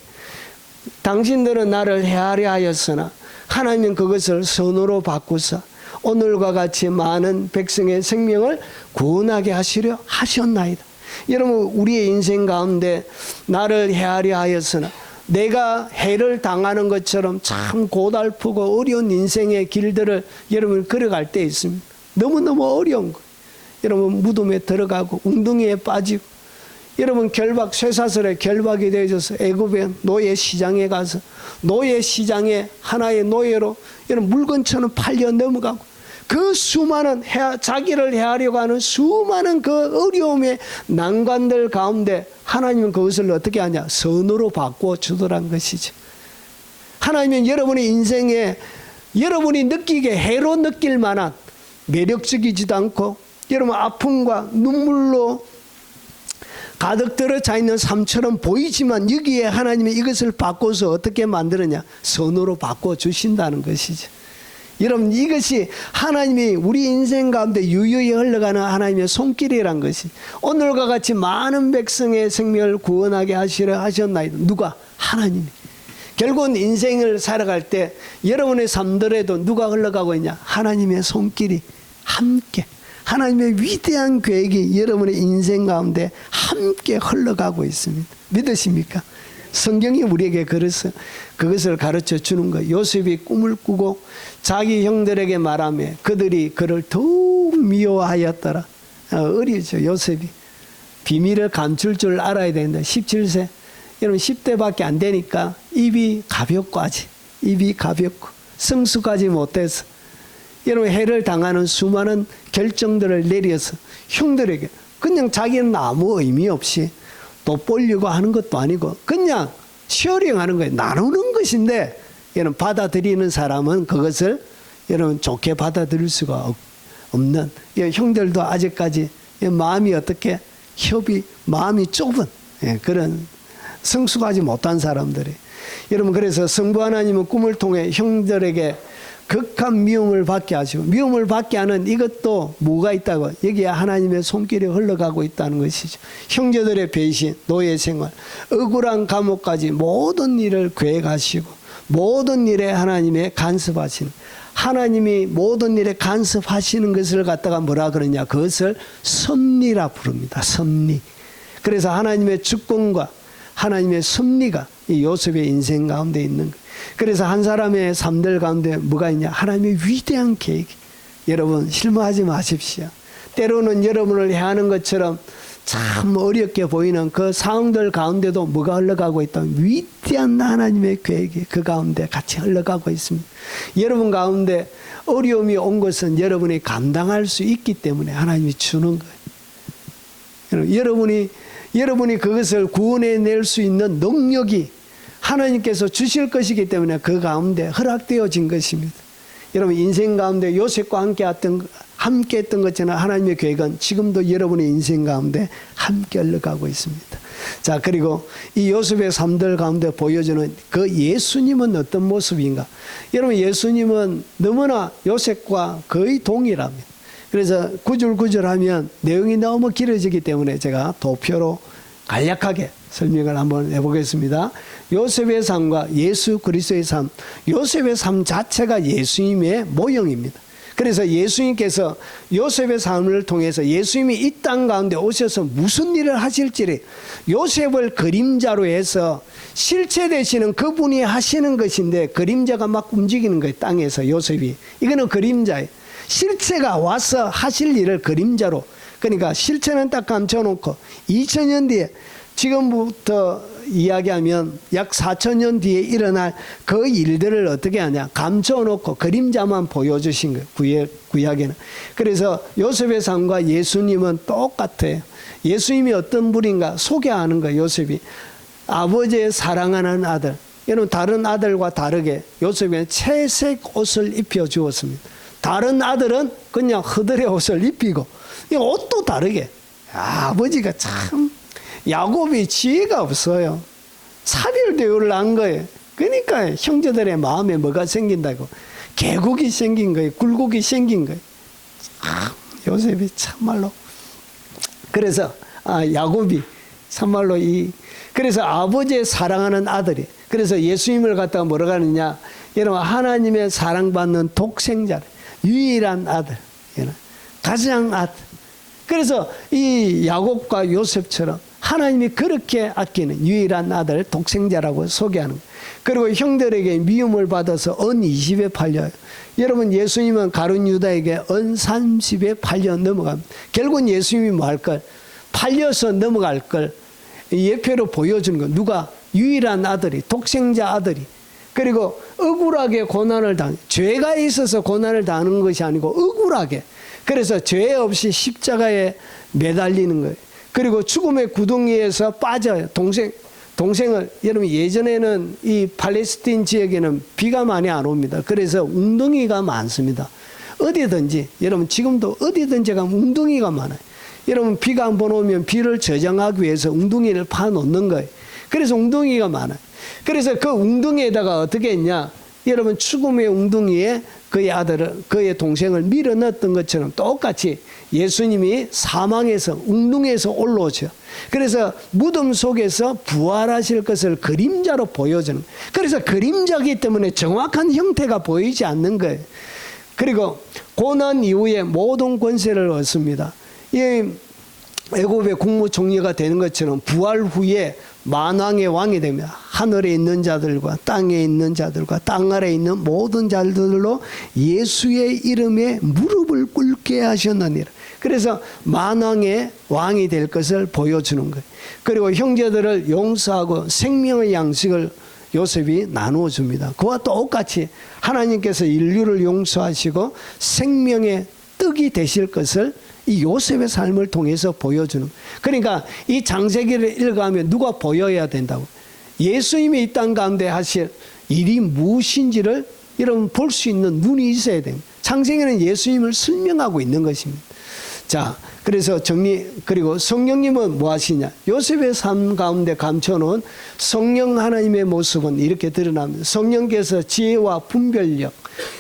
당신들은 나를 헤아려 하였으나 하나님은 그것을 선으로 바꾸사 오늘과 같이 많은 백성의 생명을 구원하게 하시려 하셨나이다. 여러분 우리의 인생 가운데 나를 헤아려 하였으나 내가 해를 당하는 것처럼 참 고달프고 어려운 인생의 길들을 여러분 걸어갈 때 있습니다. 너무너무 어려운 거예요. 여러분 무덤에 들어가고 웅덩이에 빠지고 여러분 결박 쇠사슬에 결박이 되어져서 애굽의 노예 시장에 가서 노예 시장의 하나의 노예로 여러분 물건처럼 팔려 넘어가고 그 수많은 자기를 헤아려고 하는 수많은 그 어려움의 난관들 가운데 하나님은 그것을 어떻게 하냐? 선으로 바꾸어 주더란 것이죠. 하나님은 여러분의 인생에 여러분이 느끼게 해로 느낄 만한 매력적이지도 않고 여러분 아픔과 눈물로 가득 들어차 있는 삶처럼 보이지만 여기에 하나님이 이것을 바꿔서 어떻게 만드느냐? 선으로 바꿔 주신다는 것이죠. 여러분 이것이 하나님이 우리 인생 가운데 유유히 흘러가는 하나님의 손길이란 것이 오늘과 같이 많은 백성의 생명을 구원하게 하시려 하셨나이다. 누가? 하나님이. 결국은 인생을 살아갈 때 여러분의 삶들에도 누가 흘러가고 있냐? 하나님의 손길이 함께 하나님의 위대한 계획이 여러분의 인생 가운데 함께 흘러가고 있습니다. 믿으십니까? 성경이 우리에게 그것을 가르쳐 주는 거예요. 요셉이 꿈을 꾸고 자기 형들에게 말하며 그들이 그를 더욱 미워하였더라. 어리죠 요셉이. 비밀을 감출 줄 알아야 되는데 17세 여러분 10대밖에 안 되니까 입이 가볍고 아직 입이 가볍고 성숙하지 못해서 여러분 해를 당하는 수많은 결정들을 내려서 형들에게 그냥 자기는 아무 의미 없이 돋보려고 하는 것도 아니고 그냥 쉐어링하는 거예요. 나누는 것인데 여러분 받아들이는 사람은 그것을 여러분 좋게 받아들일 수가 없는 형들도 아직까지 마음이 어떻게 마음이 좁은 그런 성숙하지 못한 사람들이 여러분 그래서 성부 하나님은 꿈을 통해 형들에게 극한 미움을 받게 하시고 미움을 받게 하는 이것도 뭐가 있다고 여기에 하나님의 손길이 흘러가고 있다는 것이죠. 형제들의 배신, 노예 생활, 억울한 감옥까지 모든 일을 계획하시고 모든 일에 하나님의 간섭하시는 하나님이 모든 일에 간섭하시는 것을 갖다가 뭐라 그러냐 그것을 섭리라 부릅니다. 섭리. 그래서 하나님의 주권과 하나님의 섭리가 이 요셉의 인생 가운데 있는 거예요. 그래서 한 사람의 삶들 가운데 뭐가 있냐? 하나님의 위대한 계획. 여러분 실망하지 마십시오. 때로는 여러분을 해하는 것처럼 참 어렵게 보이는 그 상황들 가운데도 뭐가 흘러가고 있다? 위대한 하나님의 계획이 그 가운데 같이 흘러가고 있습니다. 여러분 가운데 어려움이 온 것은 여러분이 감당할 수 있기 때문에 하나님이 주는 거예요. 여러분이 그것을 구원해낼 수 있는 능력이 하나님께서 주실 것이기 때문에 그 가운데 허락되어진 것입니다. 여러분 인생 가운데 요셉과 함께 했던 것처럼 하나님의 계획은 지금도 여러분의 인생 가운데 함께 흘러가고 있습니다. 자 그리고 이 요셉의 삶들 가운데 보여주는 그 예수님은 어떤 모습인가? 여러분 예수님은 너무나 요셉과 거의 동일합니다. 그래서 구줄구줄하면 내용이 너무 길어지기 때문에 제가 도표로 간략하게 설명을 한번 해보겠습니다. 요셉의 삶과 예수 그리스도의 삶, 요셉의 삶 자체가 예수님의 모형입니다. 그래서 예수님께서 요셉의 삶을 통해서 예수님이 이 땅 가운데 오셔서 무슨 일을 하실지를 요셉을 그림자로 해서 실체 되시는 그분이 하시는 것인데 그림자가 막 움직이는 거예요. 땅에서 요셉이. 이거는 그림자예요. 실체가 와서 하실 일을 그림자로 그러니까 실체는 딱 감춰놓고 2000년 뒤에 지금부터 이야기하면 약 4000년 뒤에 일어날 그 일들을 어떻게 하냐 감춰놓고 그림자만 보여주신 거예요. 구약에는. 그래서 요셉의 삶과 예수님은 똑같아요. 예수님이 어떤 분인가 소개하는 거예요. 요셉이 아버지의 사랑하는 아들 여러분 다른 아들과 다르게 요셉에게 채색 옷을 입혀 주었습니다. 다른 아들은 그냥 허들의 옷을 입히고 이 옷도 다르게. 아버지가 참 야곱이 지혜가 없어요. 차별 대우를 한 거예요. 그러니까 형제들의 마음에 뭐가 생긴다고? 개국이 생긴 거예요. 굴곡이 생긴 거예요. 요셉이 참말로. 그래서 야곱이 참말로 그래서 아버지의 사랑하는 아들이. 그래서 예수님을 갖다가 뭐라고 하느냐? 여러분 하나님의 사랑받는 독생자, 유일한 아들, 가장 아들. 그래서 이 야곱과 요셉처럼 하나님이 그렇게 아끼는 유일한 아들 독생자라고 소개하는 거예요. 그리고 형들에게 미움을 받아서 은 20에 팔려요. 여러분 예수님은 가룟 유다에게 은 30에 팔려 넘어갑니다. 결국은 예수님이 뭐 할 걸? 팔려서 넘어갈 걸 예표로 보여주는 거. 누가? 유일한 아들이, 독생자 아들이. 그리고 억울하게 고난을 당해. 죄가 있어서 고난을 당하는 것이 아니고 억울하게. 그래서 죄 없이 십자가에 매달리는 거예요. 그리고 죽음의 구덩이에서 빠져요. 동생을 여러분 예전에는 이 팔레스틴 지역에는 비가 많이 안 옵니다. 그래서 웅덩이가 많습니다. 어디든지 여러분 지금도 어디든지 가면 웅덩이가 많아요. 여러분 비가 한 번 오면 비를 저장하기 위해서 웅덩이를 파놓는 거예요. 그래서 웅덩이가 많아요. 그래서 그 웅덩이에다가 어떻게 했냐? 여러분 죽음의 웅덩이에 그의 아들을 그의 동생을 밀어넣었던 것처럼 똑같이 예수님이 사망에서 웅덩이에서 올라오죠. 그래서 무덤 속에서 부활하실 것을 그림자로 보여주는. 그래서 그림자이기 때문에 정확한 형태가 보이지 않는 거예요. 그리고 고난 이후에 모든 권세를 얻습니다. 이 애굽의 국무총리가 되는 것처럼 부활 후에 만왕의 왕이 됩니다. 하늘에 있는 자들과 땅에 있는 자들과 땅 아래에 있는 모든 자들로 예수의 이름에 무릎을 꿇게 하셨느니라. 그래서 만왕의 왕이 될 것을 보여주는 거예요. 그리고 형제들을 용서하고 생명의 양식을 요셉이 나누어 줍니다. 그와 똑같이 하나님께서 인류를 용서하시고 생명의 떡이 되실 것을 이 요셉의 삶을 통해서 보여주는. 그러니까 이 창세기를 읽어가면 누가 보여야 된다고? 예수님이 이 땅 가운데 하실 일이 무엇인지를 여러분 볼 수 있는 눈이 있어야 됩니다. 창세기는 예수님을 설명하고 있는 것입니다. 자, 그래서 그리고 성령님은 뭐 하시냐? 요셉의 삶 가운데 감춰놓은 성령 하나님의 모습은 이렇게 드러납니다. 성령께서 지혜와 분별력,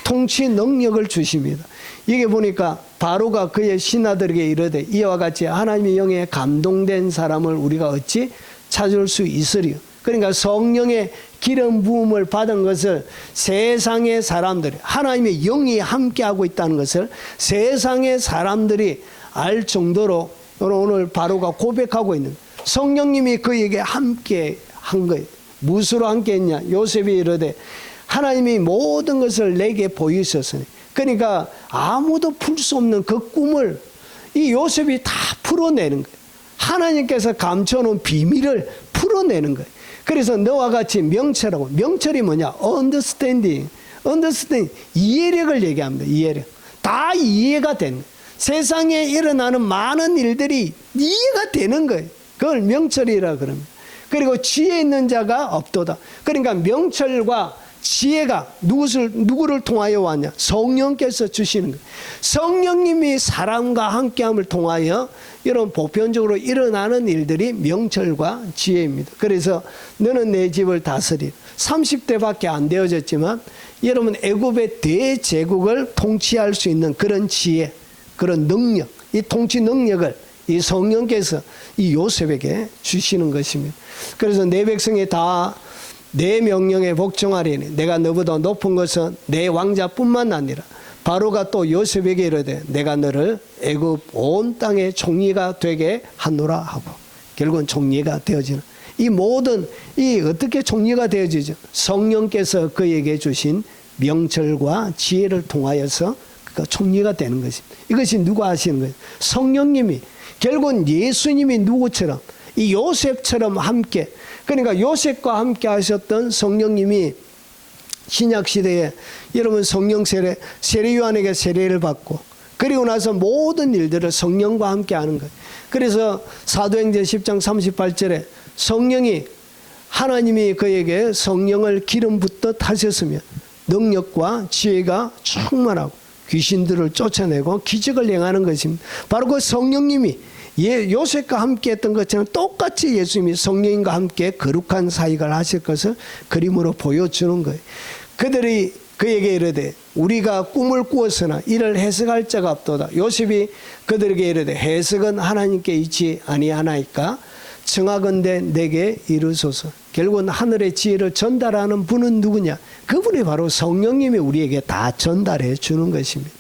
통치 능력을 주십니다. 여기 보니까 바로가 그의 신하들에게 이르되 이와 같이 하나님의 영에 감동된 사람을 우리가 어찌 찾을 수 있으리요. 그러니까 성령의 기름 부음을 받은 것을 세상의 사람들이 하나님의 영이 함께하고 있다는 것을 세상의 사람들이 알 정도로 오늘 바로가 고백하고 있는 성령님이 그에게 함께 한 거예요. 무엇으로 함께 했냐? 요셉이 이르되 하나님이 모든 것을 내게 보이셨으니. 그러니까 아무도 풀 수 없는 그 꿈을 이 요셉이 다 풀어내는 거예요. 하나님께서 감춰놓은 비밀을 풀어내는 거예요. 그래서 너와 같이 명철하고, 명철이 뭐냐? understanding. 이해력을 얘기합니다. 이해력. 다 이해가 되는 거예요. 세상에 일어나는 많은 일들이 이해가 되는 거예요. 그걸 명철이라 그럽니다. 그리고 지혜 있는 자가 없도다. 그러니까 명철과 지혜가 누구를 통하여 왔냐? 성령께서 주시는 거예요. 성령님이 사람과 함께함을 통하여 여러분 보편적으로 일어나는 일들이 명철과 지혜입니다. 그래서 너는 내 집을 다스리. 30대밖에 안 되어졌지만 여러분 애굽의 대제국을 통치할 수 있는 그런 지혜, 그런 능력, 이 통치 능력을 이 성령께서 이 요셉에게 주시는 것입니다. 그래서 내 백성이 다 내 명령에 복종하리니 내가 너보다 높은 것은 내 왕자뿐만 아니라 바로가 또 요셉에게 이르되 내가 너를 애굽 온 땅의 총리가 되게 하노라 하고 결국은 총리가 되어지는 이 모든 이 어떻게 총리가 되어지죠? 성령께서 그에게 주신 명철과 지혜를 통하여서 그가 총리가 되는 것입니다. 이것이 누가 하시는 거예요? 성령님이. 결국은 예수님이 누구처럼 이 요셉처럼 함께, 그러니까 요셉과 함께 하셨던 성령님이 신약시대에 여러분 성령 세례 요한에게 세례를 받고 그리고 나서 모든 일들을 성령과 함께 하는 거예요. 그래서 사도행전 10장 38절에 성령이 하나님이 그에게 성령을 기름 붓듯 하셨으며 능력과 지혜가 충만하고 귀신들을 쫓아내고 기적을 행하는 것입니다. 바로 그 성령님이 요셉과 함께 했던 것처럼 똑같이 예수님이 성령님과 함께 거룩한 사역을 하실 것을 그림으로 보여주는 거예요. 그들이 그에게 이르되 우리가 꿈을 꾸었으나 이를 해석할 자가 없도다. 요셉이 그들에게 이르되 해석은 하나님께 있지 아니하나이까 청하건대 내게 이르소서. 결국은 하늘의 지혜를 전달하는 분은 누구냐? 그분이 바로 성령님이 우리에게 다 전달해 주는 것입니다.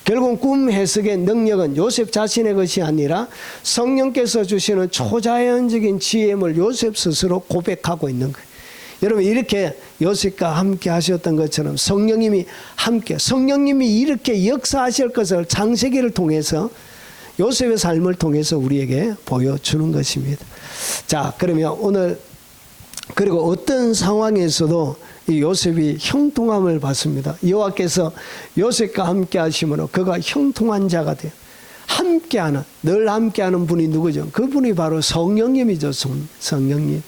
결국 꿈 해석의 능력은 요셉 자신의 것이 아니라 성령께서 주시는 초자연적인 지혜임을 요셉 스스로 고백하고 있는 거예요. 여러분 이렇게 요셉과 함께 하셨던 것처럼 성령님이 이렇게 역사하실 것을 창세기를 통해서 요셉의 삶을 통해서 우리에게 보여주는 것입니다. 자, 그러면 오늘 그리고 어떤 상황에서도 이 요셉이 형통함을 받습니다. 여호와께서 요셉과 함께 하심으로 그가 형통한 자가 돼요. 함께하는, 늘 함께하는 분이 누구죠? 그분이 바로 성령님이죠. 성령님.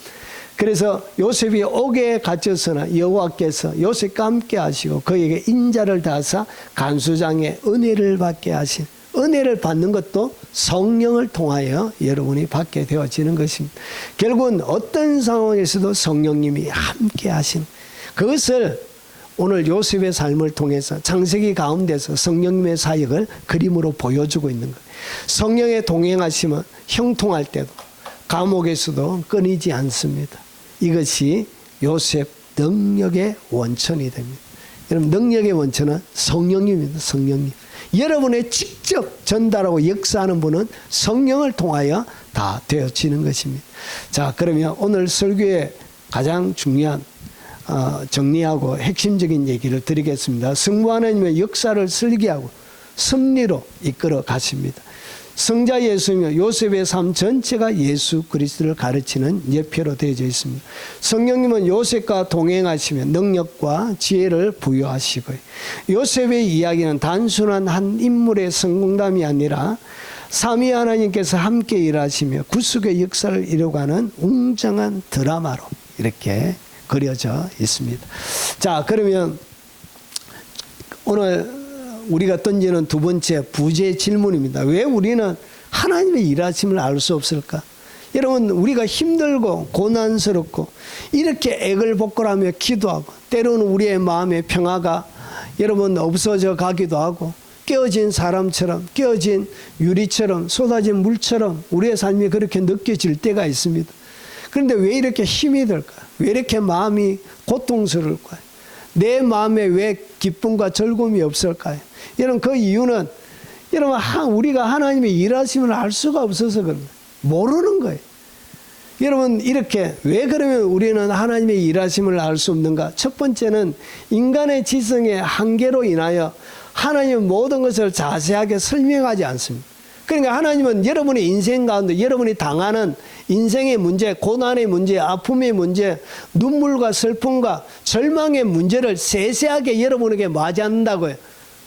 그래서 요셉이 옥에 갇혔으나 여호와께서 요셉과 함께 하시고 그에게 인자를 다하사 간수장의 은혜를 받게 하신, 은혜를 받는 것도 성령을 통하여 여러분이 받게 되어지는 것입니다. 결국은 어떤 상황에서도 성령님이 함께 하신 그것을 오늘 요셉의 삶을 통해서 창세기 가운데서 성령님의 사역을 그림으로 보여주고 있는 거예요. 성령의 동행하심은 형통할 때도 감옥에서도 끊이지 않습니다. 이것이 요셉 능력의 원천이 됩니다. 여러분 능력의 원천은 성령님입니다. 성령님. 여러분의 직접 전달하고 역사하는 분은 성령을 통하여 다 되어지는 것입니다. 자, 그러면 오늘 설교의 가장 중요한 정리하고 핵심적인 얘기를 드리겠습니다. 성부 하나님의 역사를 설계하고 섭리로 이끌어 가십니다. 성자 예수님은 요셉의 삶 전체가 예수 그리스도를 가르치는 예표로 되어져 있습니다. 성령님은 요셉과 동행하시며 능력과 지혜를 부여하시고요. 요셉의 이야기는 단순한 한 인물의 성공담이 아니라 삼위 하나님께서 함께 일하시며 구속의 역사를 이루어가는 웅장한 드라마로 이렇게 그려져 있습니다. 자, 그러면 오늘 우리가 던지는 두 번째 부재 질문입니다. 왜 우리는 하나님의 일하심을 알 수 없을까? 여러분 우리가 힘들고 고난스럽고 이렇게 애걸복걸하며 기도하고 때로는 우리의 마음의 평화가 여러분 없어져 가기도 하고 깨어진 사람처럼 깨어진 유리처럼 쏟아진 물처럼 우리의 삶이 그렇게 느껴질 때가 있습니다. 그런데 왜 이렇게 힘이 들까? 왜 이렇게 마음이 고통스러울까요? 내 마음에 왜 기쁨과 즐거움이 없을까요? 여러분 그 이유는 여러분 우리가 하나님의 일하심을 알 수가 없어서 그럽니다. 모르는 거예요. 여러분 이렇게 왜 그러면 우리는 하나님의 일하심을 알 수 없는가? 첫 번째는 인간의 지성의 한계로 인하여 하나님은 모든 것을 자세하게 설명하지 않습니다. 그러니까 하나님은 여러분의 인생 가운데 여러분이 당하는 인생의 문제, 고난의 문제, 아픔의 문제, 눈물과 슬픔과 절망의 문제를 세세하게 여러분에게 맞이한다고요.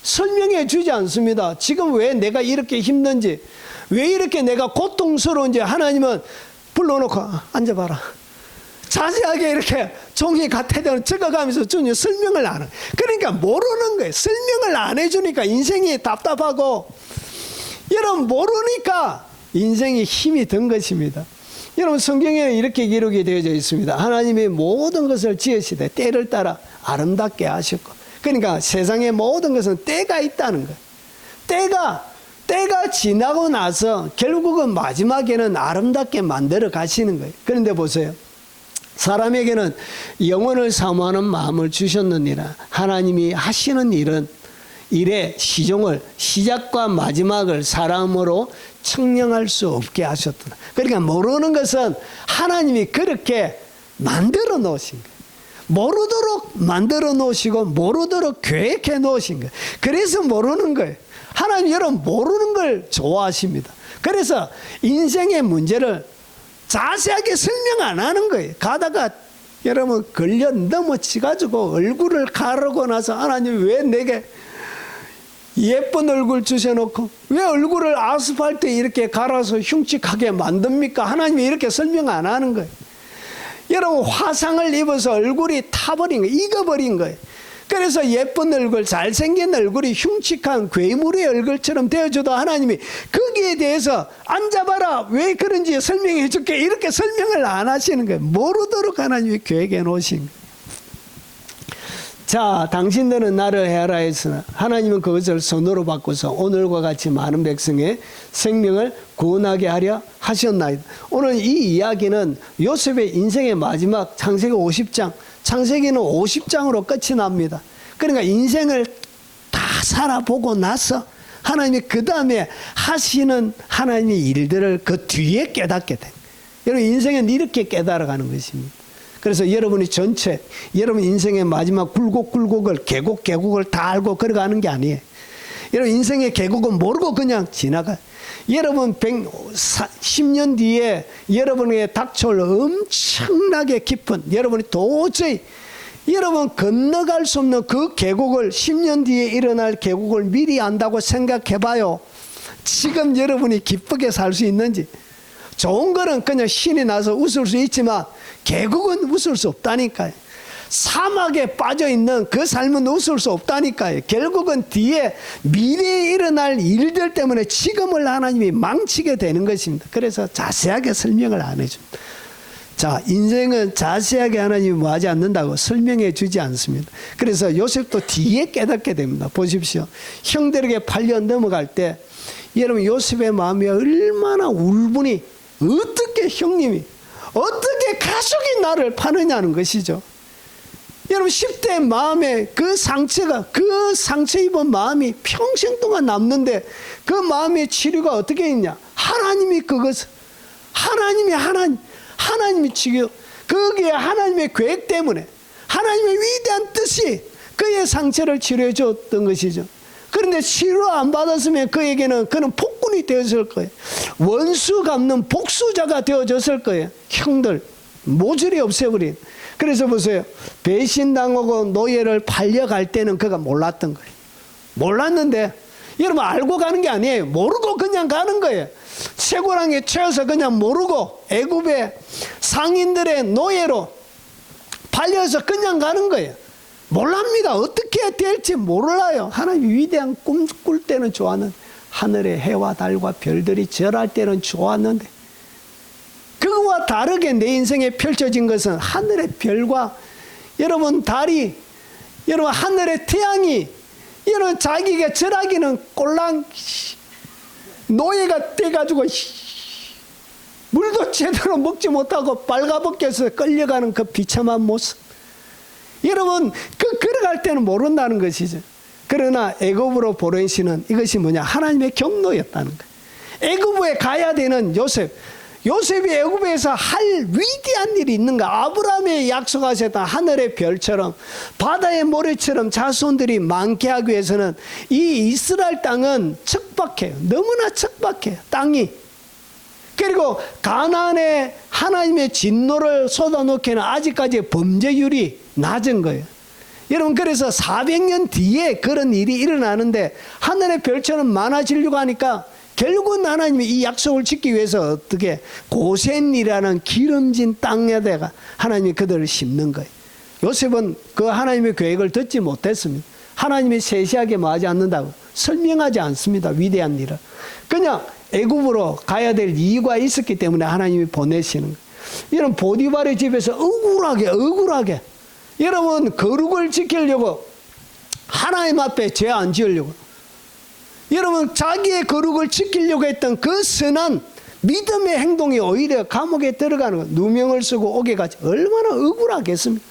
설명해 주지 않습니다. 지금 왜 내가 이렇게 힘든지, 왜 이렇게 내가 고통스러운지 하나님은 불러놓고 앉아봐라. 자세하게 이렇게 종이 같아져 적어가면서 주님 설명을 안 해. 그러니까 모르는 거예요. 설명을 안 해주니까 인생이 답답하고 여러분 모르니까 인생이 힘이 든 것입니다. 여러분 성경에 이렇게 기록이 되어져 있습니다. 하나님이 모든 것을 지으시되 때를 따라 아름답게 하셨고, 그러니까 세상의 모든 것은 때가 있다는 거예요. 때가 지나고 나서 결국은 마지막에는 아름답게 만들어 가시는 거예요. 그런데 보세요. 사람에게는 영혼을 사모하는 마음을 주셨느니라. 하나님이 하시는 일의 시종을, 시작과 마지막을 사람으로 측량할 수 없게 하셨더라. 그러니까 모르는 것은 하나님이 그렇게 만들어 놓으신 거예요. 모르도록 만들어 놓으시고 모르도록 계획해 놓으신 거예요. 그래서 모르는 거예요. 하나님 여러분 모르는 걸 좋아하십니다. 그래서 인생의 문제를 자세하게 설명 안 하는 거예요. 가다가 여러분 걸려 넘어지가지고 얼굴을 가르고 나서 하나님 왜 내게 예쁜 얼굴 주셔놓고 왜 얼굴을 아스팔트에 이렇게 갈아서 흉측하게 만듭니까? 하나님이 이렇게 설명 안 하는 거예요. 여러분 화상을 입어서 얼굴이 타버린 거예요. 익어버린 거예요. 그래서 예쁜 얼굴, 잘생긴 얼굴이 흉측한 괴물의 얼굴처럼 되어줘도 하나님이 거기에 대해서 앉아봐라, 왜 그런지 설명해 줄게, 이렇게 설명을 안 하시는 거예요. 모르도록 하나님이 계획해 놓으신 거예요. 자, 당신들은 나를 해하라 했으나 하나님은 그것을 선으로 바꿔서 오늘과 같이 많은 백성의 생명을 구원하게 하려 하셨나이다. 오늘 이 이야기는 요셉의 인생의 마지막 창세기 50장, 창세기는 50장으로 끝이 납니다. 그러니까 인생을 다 살아보고 나서 하나님이 그 다음에 하시는 하나님의 일들을 그 뒤에 깨닫게 된 거예요. 여러분 인생은 이렇게 깨달아가는 것입니다. 그래서 여러분이 전체 여러분 인생의 마지막 굴곡을 계곡을 다 알고 걸어가는 게 아니에요. 여러분 인생의 계곡은 모르고 그냥 지나가요. 여러분 10년 뒤에 여러분에게 닥쳐올 엄청나게 깊은, 여러분이 도저히 여러분 건너갈 수 없는 그 계곡을, 10년 뒤에 일어날 계곡을 미리 안다고 생각해봐요. 지금 여러분이 기쁘게 살 수 있는지. 좋은 거는 그냥 신이 나서 웃을 수 있지만 계곡은 웃을 수 없다니까요. 사막에 빠져있는 그 삶은 웃을 수 없다니까요. 결국은 뒤에 미래에 일어날 일들 때문에 지금을 하나님이 망치게 되는 것입니다. 그래서 자세하게 설명을 안 해줍니다. 자, 인생은 자세하게 하나님이 뭐하지 않는다고 설명해 주지 않습니다. 그래서 요셉도 뒤에 깨닫게 됩니다. 보십시오. 형들에게 팔려 넘어갈 때 여러분 요셉의 마음이 얼마나 울분이, 어떻게 형님이, 어떻게 가족이 나를 파느냐는 것이죠. 여러분 10대 마음에 그 상처가, 그 상처 입은 마음이 평생 동안 남는데 그 마음의 치료가 어떻게 있냐? 하나님이 그것을, 하나님이 지금 거기에 하나님의 계획 때문에 하나님의 위대한 뜻이 그의 상처를 치료해 줬던 것이죠. 그런데 치료 안 받았으면 그에게는 그는 폭군이 되었을 거예요. 원수 갚는 복수자가 되어졌을 거예요. 형들 모조리 없애버린. 그래서 보세요. 배신당하고 노예를 팔려갈 때는 그가 몰랐던 거예요. 몰랐는데 여러분 알고 가는 게 아니에요. 모르고 그냥 가는 거예요. 쇠고랑에 채워서 그냥 모르고 애굽의 상인들의 노예로 팔려서 그냥 가는 거예요. 몰랍니다. 어떻게 될지 몰라요. 하나님 위대한 꿈 꿀 때는 좋았는데, 하늘의 해와 달과 별들이 절할 때는 좋았는데, 그거와 다르게 내 인생에 펼쳐진 것은 하늘의 별과 여러분 달이, 여러분 하늘의 태양이, 여러분 자기가 절하기는 꼴랑 노예가 돼가지고 물도 제대로 먹지 못하고 빨가벗겨서 끌려가는 그 비참한 모습. 여러분 걸어갈 때는 모른다는 것이죠. 그러나 애굽으로 보내시는 이것이 뭐냐? 하나님의 경로였다는 거예요. 애굽에 가야 되는 요셉이 애굽에서 할 위대한 일이 있는가? 아브라함의 약속하셨던 하늘의 별처럼 바다의 모래처럼 자손들이 많게 하기 위해서는 이 이스라엘 땅은 척박해요. 너무나 척박해요. 땅이. 그리고 가나안에 하나님의 진노를 쏟아놓기에는 아직까지 범죄율이 낮은 거예요. 여러분 그래서 400년 뒤에 그런 일이 일어나는데 하늘의 별처럼 많아지려고 하니까 결국은 하나님이 이 약속을 지키기 위해서 어떻게 고센이라는 기름진 땅에다가 하나님이 그들을 심는 거예요. 요셉은 그 하나님의 계획을 듣지 못했습니다. 하나님이 세세하게 뭐하지 않는다고 설명하지 않습니다. 위대한 일을. 그냥 애굽으로 가야 될 이유가 있었기 때문에 하나님이 보내시는 거예요. 여러분 보디발의 집에서 억울하게 여러분 거룩을 지키려고 하나님 앞에 죄 안 지으려고 여러분 자기의 거룩을 지키려고 했던 그 선한 믿음의 행동이 오히려 감옥에 들어가는 거. 누명을 쓰고 오게 가지 얼마나 억울하겠습니까?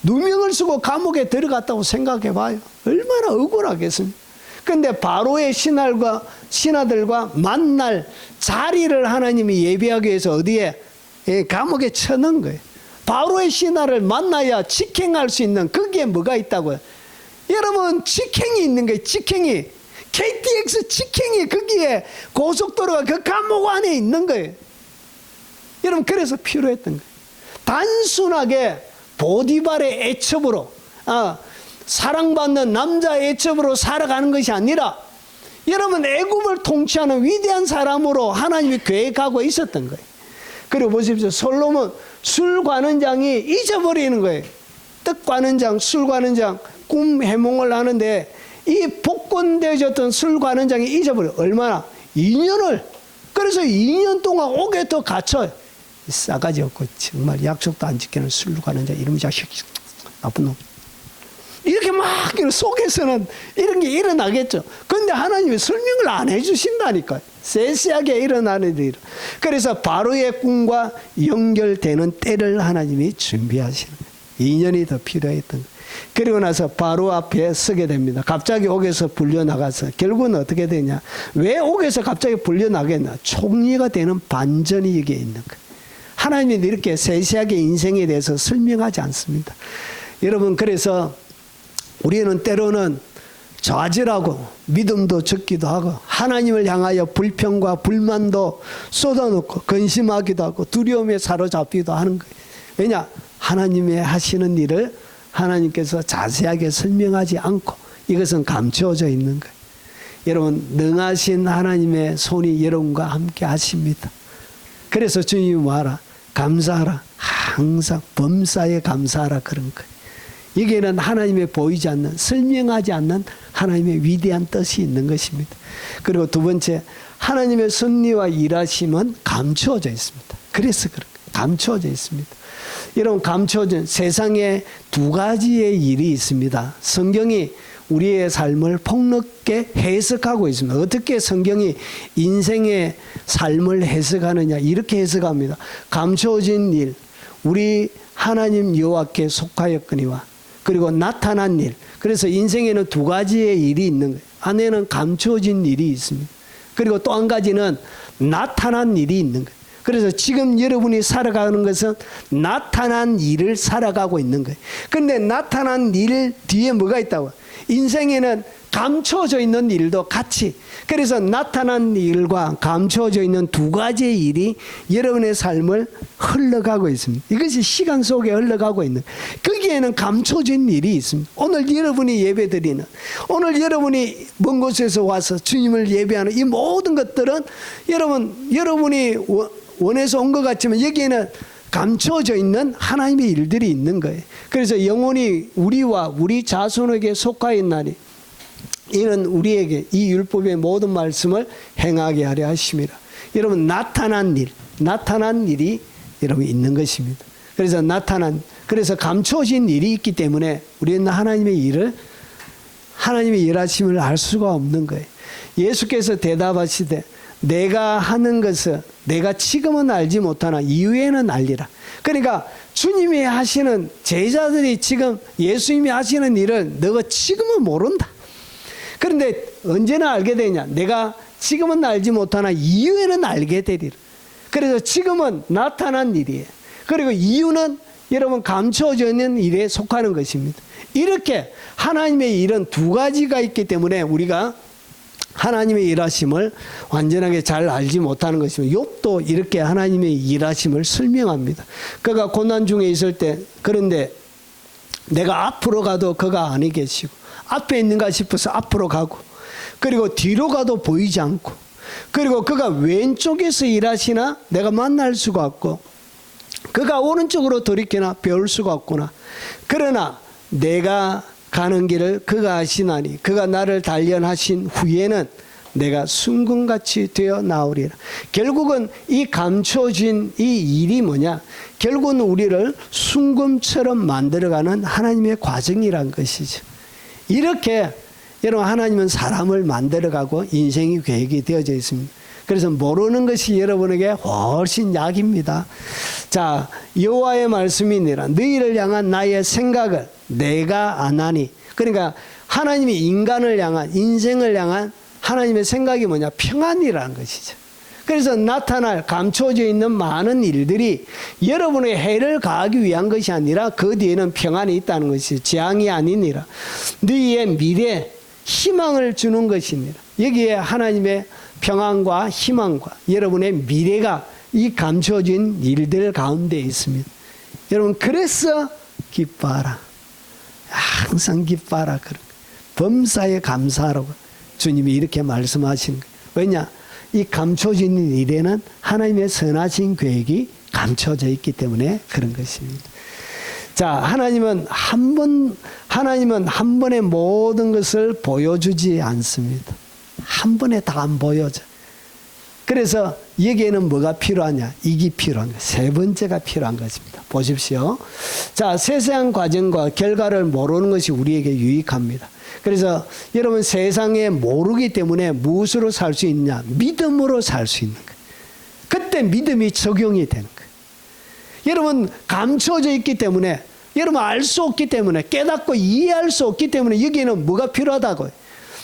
누명을 쓰고 감옥에 들어갔다고 생각해 봐요. 얼마나 억울하겠습니까? 그런데 바로의 신하들과 만날 자리를 하나님이 예비하기 위해서 어디에? 감옥에 쳐넣은 거예요. 바로의 신하를 만나야 직행할 수 있는 거기에 뭐가 있다고요? 여러분 직행이 있는 거예요. 직행이. KTX 직행이 거기에 고속도로가 그 감옥 안에 있는 거예요. 여러분 그래서 필요했던 거예요. 단순하게 보디발의 애첩으로 사랑받는 남자의 애첩으로 살아가는 것이 아니라 여러분 애굽을 통치하는 위대한 사람으로 하나님이 계획하고 있었던 거예요. 그리고 보십시오. 술 과는 장이 잊어버리는 거예요. 떡 과는 장, 술 과는 장, 꿈 해몽을 하는데 이 복권되어졌던 술 과는 장이 잊어버려. 얼마나? 2년을. 그래서 2년 동안 옥에 더 갇혀요. 싸가지 없고 정말 약속도 안 지키는 술 과는 장, 이놈의 자식, 나쁜 놈. 이렇게 막 속에서는 이런 게 일어나겠죠. 그런데 하나님이 설명을 안 해주신다니까요. 세세하게 일어나는 일. 그래서 바로의 꿈과 연결되는 때를 하나님이 준비하시는 거예요. 2년이 더 필요했던 거예요. 그리고 나서 바로 앞에 서게 됩니다. 갑자기 옥에서 불려나가서 결국은 어떻게 되냐. 왜 옥에서 갑자기 불려나겠나. 총리가 되는 반전이 여기에 있는 거예요. 하나님이 이렇게 세세하게 인생에 대해서 설명하지 않습니다. 여러분, 그래서 우리는 때로는 좌절하고 믿음도 적기도 하고 하나님을 향하여 불평과 불만도 쏟아놓고 근심하기도 하고 두려움에 사로잡히기도 하는 거예요. 왜냐? 하나님의 하시는 일을 하나님께서 자세하게 설명하지 않고 이것은 감추어져 있는 거예요. 여러분, 능하신 하나님의 손이 여러분과 함께 하십니다. 그래서 주님이 뭐하라? 감사하라. 항상 범사에 감사하라, 그런 거예요. 여기에는 하나님의 보이지 않는, 설명하지 않는 하나님의 위대한 뜻이 있는 것입니다. 그리고 두 번째, 하나님의 섭리와 일하심은 감추어져 있습니다. 그래서 그런 거예요. 감추어져 있습니다. 여러분, 감추어진 세상에 두 가지의 일이 있습니다. 성경이 우리의 삶을 폭넓게 해석하고 있습니다. 어떻게 성경이 인생의 삶을 해석하느냐, 이렇게 해석합니다. 감추어진 일, 우리 하나님 여호와께 속하였거니와, 그리고 나타난 일. 그래서 인생에는 두 가지의 일이 있는 거예요. 안에는 감추어진 일이 있습니다. 그리고 또 한 가지는 나타난 일이 있는 거예요. 그래서 지금 여러분이 살아가는 것은 나타난 일을 살아가고 있는 거예요. 그런데 나타난 일 뒤에 뭐가 있다고? 인생에는 감춰져 있는 일도 같이. 그래서 나타난 일과 감춰져 있는 두 가지의 일이 여러분의 삶을 흘러가고 있습니다. 이것이 시간 속에 흘러가고 있는, 거기에는 감춰진 일이 있습니다. 오늘 여러분이 예배드리는, 오늘 여러분이 먼 곳에서 와서 주님을 예배하는 이 모든 것들은 여러분이 원해서 온 것 같지만 여기에는 감춰져 있는 하나님의 일들이 있는 거예요. 그래서 영혼이 우리와 우리 자손에게 속하였나니 이는 우리에게 이 율법의 모든 말씀을 행하게 하려 하심이라. 여러분, 나타난 일이 여러분 있는 것입니다. 그래서 감춰진 일이 있기 때문에 우리는 하나님의 일하심을 알 수가 없는 거예요. 예수께서 대답하시되 내가 하는 것을 내가 지금은 알지 못하나 이후에는 알리라. 그러니까 주님이 하시는, 제자들이 지금 예수님이 하시는 일을 너가 지금은 모른다. 그런데 언제나 알게 되냐? 내가 지금은 알지 못하나 이후에는 알게 되리라. 그래서 지금은 나타난 일이에요. 그리고 이유는 여러분 감춰져 있는 일에 속하는 것입니다. 이렇게 하나님의 일은 두 가지가 있기 때문에 우리가 하나님의 일하심을 완전하게 잘 알지 못하는 것입니다. 욥도 이렇게 하나님의 일하심을 설명합니다. 그가 고난 중에 있을 때, 그런데 내가 앞으로 가도 그가 아니 계시고 앞에 있는가 싶어서 앞으로 가고, 그리고 뒤로 가도 보이지 않고, 그리고 그가 왼쪽에서 일하시나 내가 만날 수가 없고, 그가 오른쪽으로 돌이키나 배울 수가 없구나. 그러나 내가 가는 길을 그가 아시나니 그가 나를 단련하신 후에는 내가 순금같이 되어 나오리라. 결국은 이 감춰진 이 일이 뭐냐? 결국은 우리를 순금처럼 만들어가는 하나님의 과정이란 것이죠. 이렇게 여러분, 하나님은 사람을 만들어가고 인생이 계획이 되어져 있습니다. 그래서 모르는 것이 여러분에게 훨씬 약입니다. 자, 여호와의 말씀이니라. 너희를 향한 나의 생각을 내가 아나니. 그러니까 하나님이 인간을 향한, 인생을 향한 하나님의 생각이 뭐냐? 평안이라는 것이죠. 그래서 나타날 감춰져 있는 많은 일들이 여러분의 해를 가하기 위한 것이 아니라 그 뒤에는 평안이 있다는 것이죠. 재앙이 아니니라. 너희의 미래, 희망을 주는 것이니라. 여기에 하나님의 평안과 희망과 여러분의 미래가 이 감춰진 일들 가운데 있습니다. 여러분, 그래서 기뻐하라. 항상 기뻐하라. 범사에 감사하라고 주님이 이렇게 말씀하신 거예요. 왜냐? 이 감춰진 일에는 하나님의 선하신 계획이 감춰져 있기 때문에 그런 것입니다. 자, 하나님은 한 번에 모든 것을 보여주지 않습니다. 한 번에 다 안 보여줘. 그래서 여기에는 뭐가 필요하냐? 이게 필요한 거예요. 세 번째가 필요한 것입니다. 보십시오. 자, 세세한 과정과 결과를 모르는 것이 우리에게 유익합니다. 그래서 여러분 세상에 모르기 때문에 무엇으로 살 수 있냐? 믿음으로 살 수 있는 거예요. 그때 믿음이 적용이 되는 거예요. 여러분 감춰져 있기 때문에, 여러분 알 수 없기 때문에, 깨닫고 이해할 수 없기 때문에 여기에는 뭐가 필요하다고요?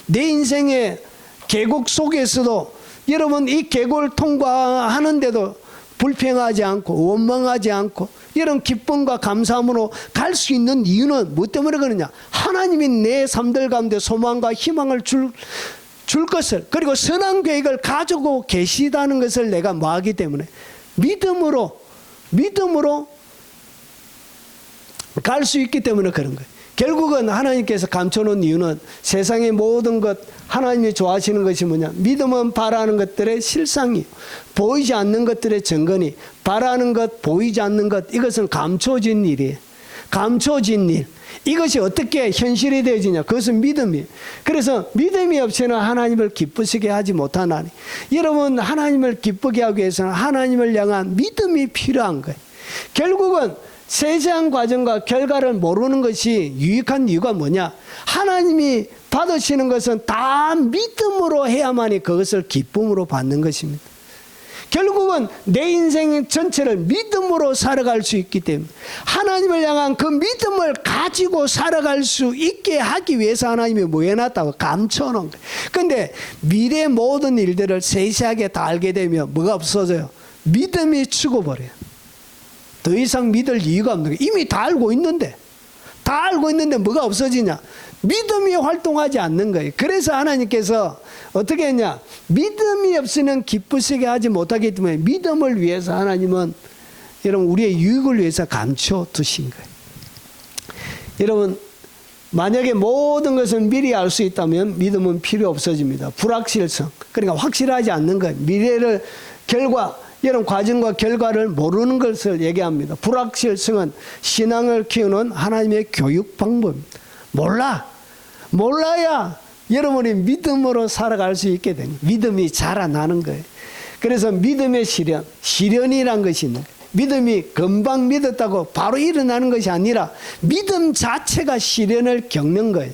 내 인생의 계곡 속에서도 여러분 이 계곡을 통과하는데도 불평하지 않고 원망하지 않고 이런 기쁨과 감사함으로 갈 수 있는 이유는 무엇 때문에 그러냐? 하나님이 내 삶들 가운데 소망과 희망을 줄 것을, 그리고 선한 계획을 가지고 계시다는 것을 내가 뭐하기 때문에 믿음으로 갈 수 있기 때문에 그런 거예요. 결국은 하나님께서 감춰놓은 이유는 세상의 모든 것, 하나님이 좋아하시는 것이 뭐냐? 믿음은 바라는 것들의 실상이, 보이지 않는 것들의 증거니, 바라는 것, 보이지 않는 것, 이것은 감춰진 일이에요. 감춰진 일. 이것이 어떻게 현실이 되어지냐? 그것은 믿음이에요. 그래서 믿음이 없이는 하나님을 기쁘시게 하지 못하나니, 여러분 하나님을 기쁘게 하기 위해서는 하나님을 향한 믿음이 필요한 거예요. 결국은 세세한 과정과 결과를 모르는 것이 유익한 이유가 뭐냐? 하나님이 받으시는 것은 다 믿음으로 해야만이 그것을 기쁨으로 받는 것입니다. 결국은 내 인생 전체를 믿음으로 살아갈 수 있기 때문에 하나님을 향한 그 믿음을 가지고 살아갈 수 있게 하기 위해서 하나님이 뭐 해놨다고? 감춰놓은 거예요. 그런데 미래의 모든 일들을 세세하게 다 알게 되면 뭐가 없어져요? 믿음이 죽어버려요. 더 이상 믿을 이유가 없는 거예요. 이미 다 알고 있는데 뭐가 없어지냐? 믿음이 활동하지 않는 거예요. 그래서 하나님께서 어떻게 했냐? 믿음이 없이는 기쁘시게 하지 못하기 때문에 믿음을 위해서 하나님은 여러분 우리의 유익을 위해서 감춰 두신 거예요. 여러분 만약에 모든 것을 미리 알 수 있다면 믿음은 필요 없어집니다. 불확실성, 그러니까 확실하지 않는 거예요. 미래를 이런 과정과 결과를 모르는 것을 얘기합니다. 불확실성은 신앙을 키우는 하나님의 교육 방법입니다. 몰라야 여러분이 믿음으로 살아갈 수 있게 됩니다. 믿음이 자라나는 거예요. 그래서 믿음의 시련이란 것이 있는 거예요. 믿음이 금방 믿었다고 바로 일어나는 것이 아니라 믿음 자체가 시련을 겪는 거예요.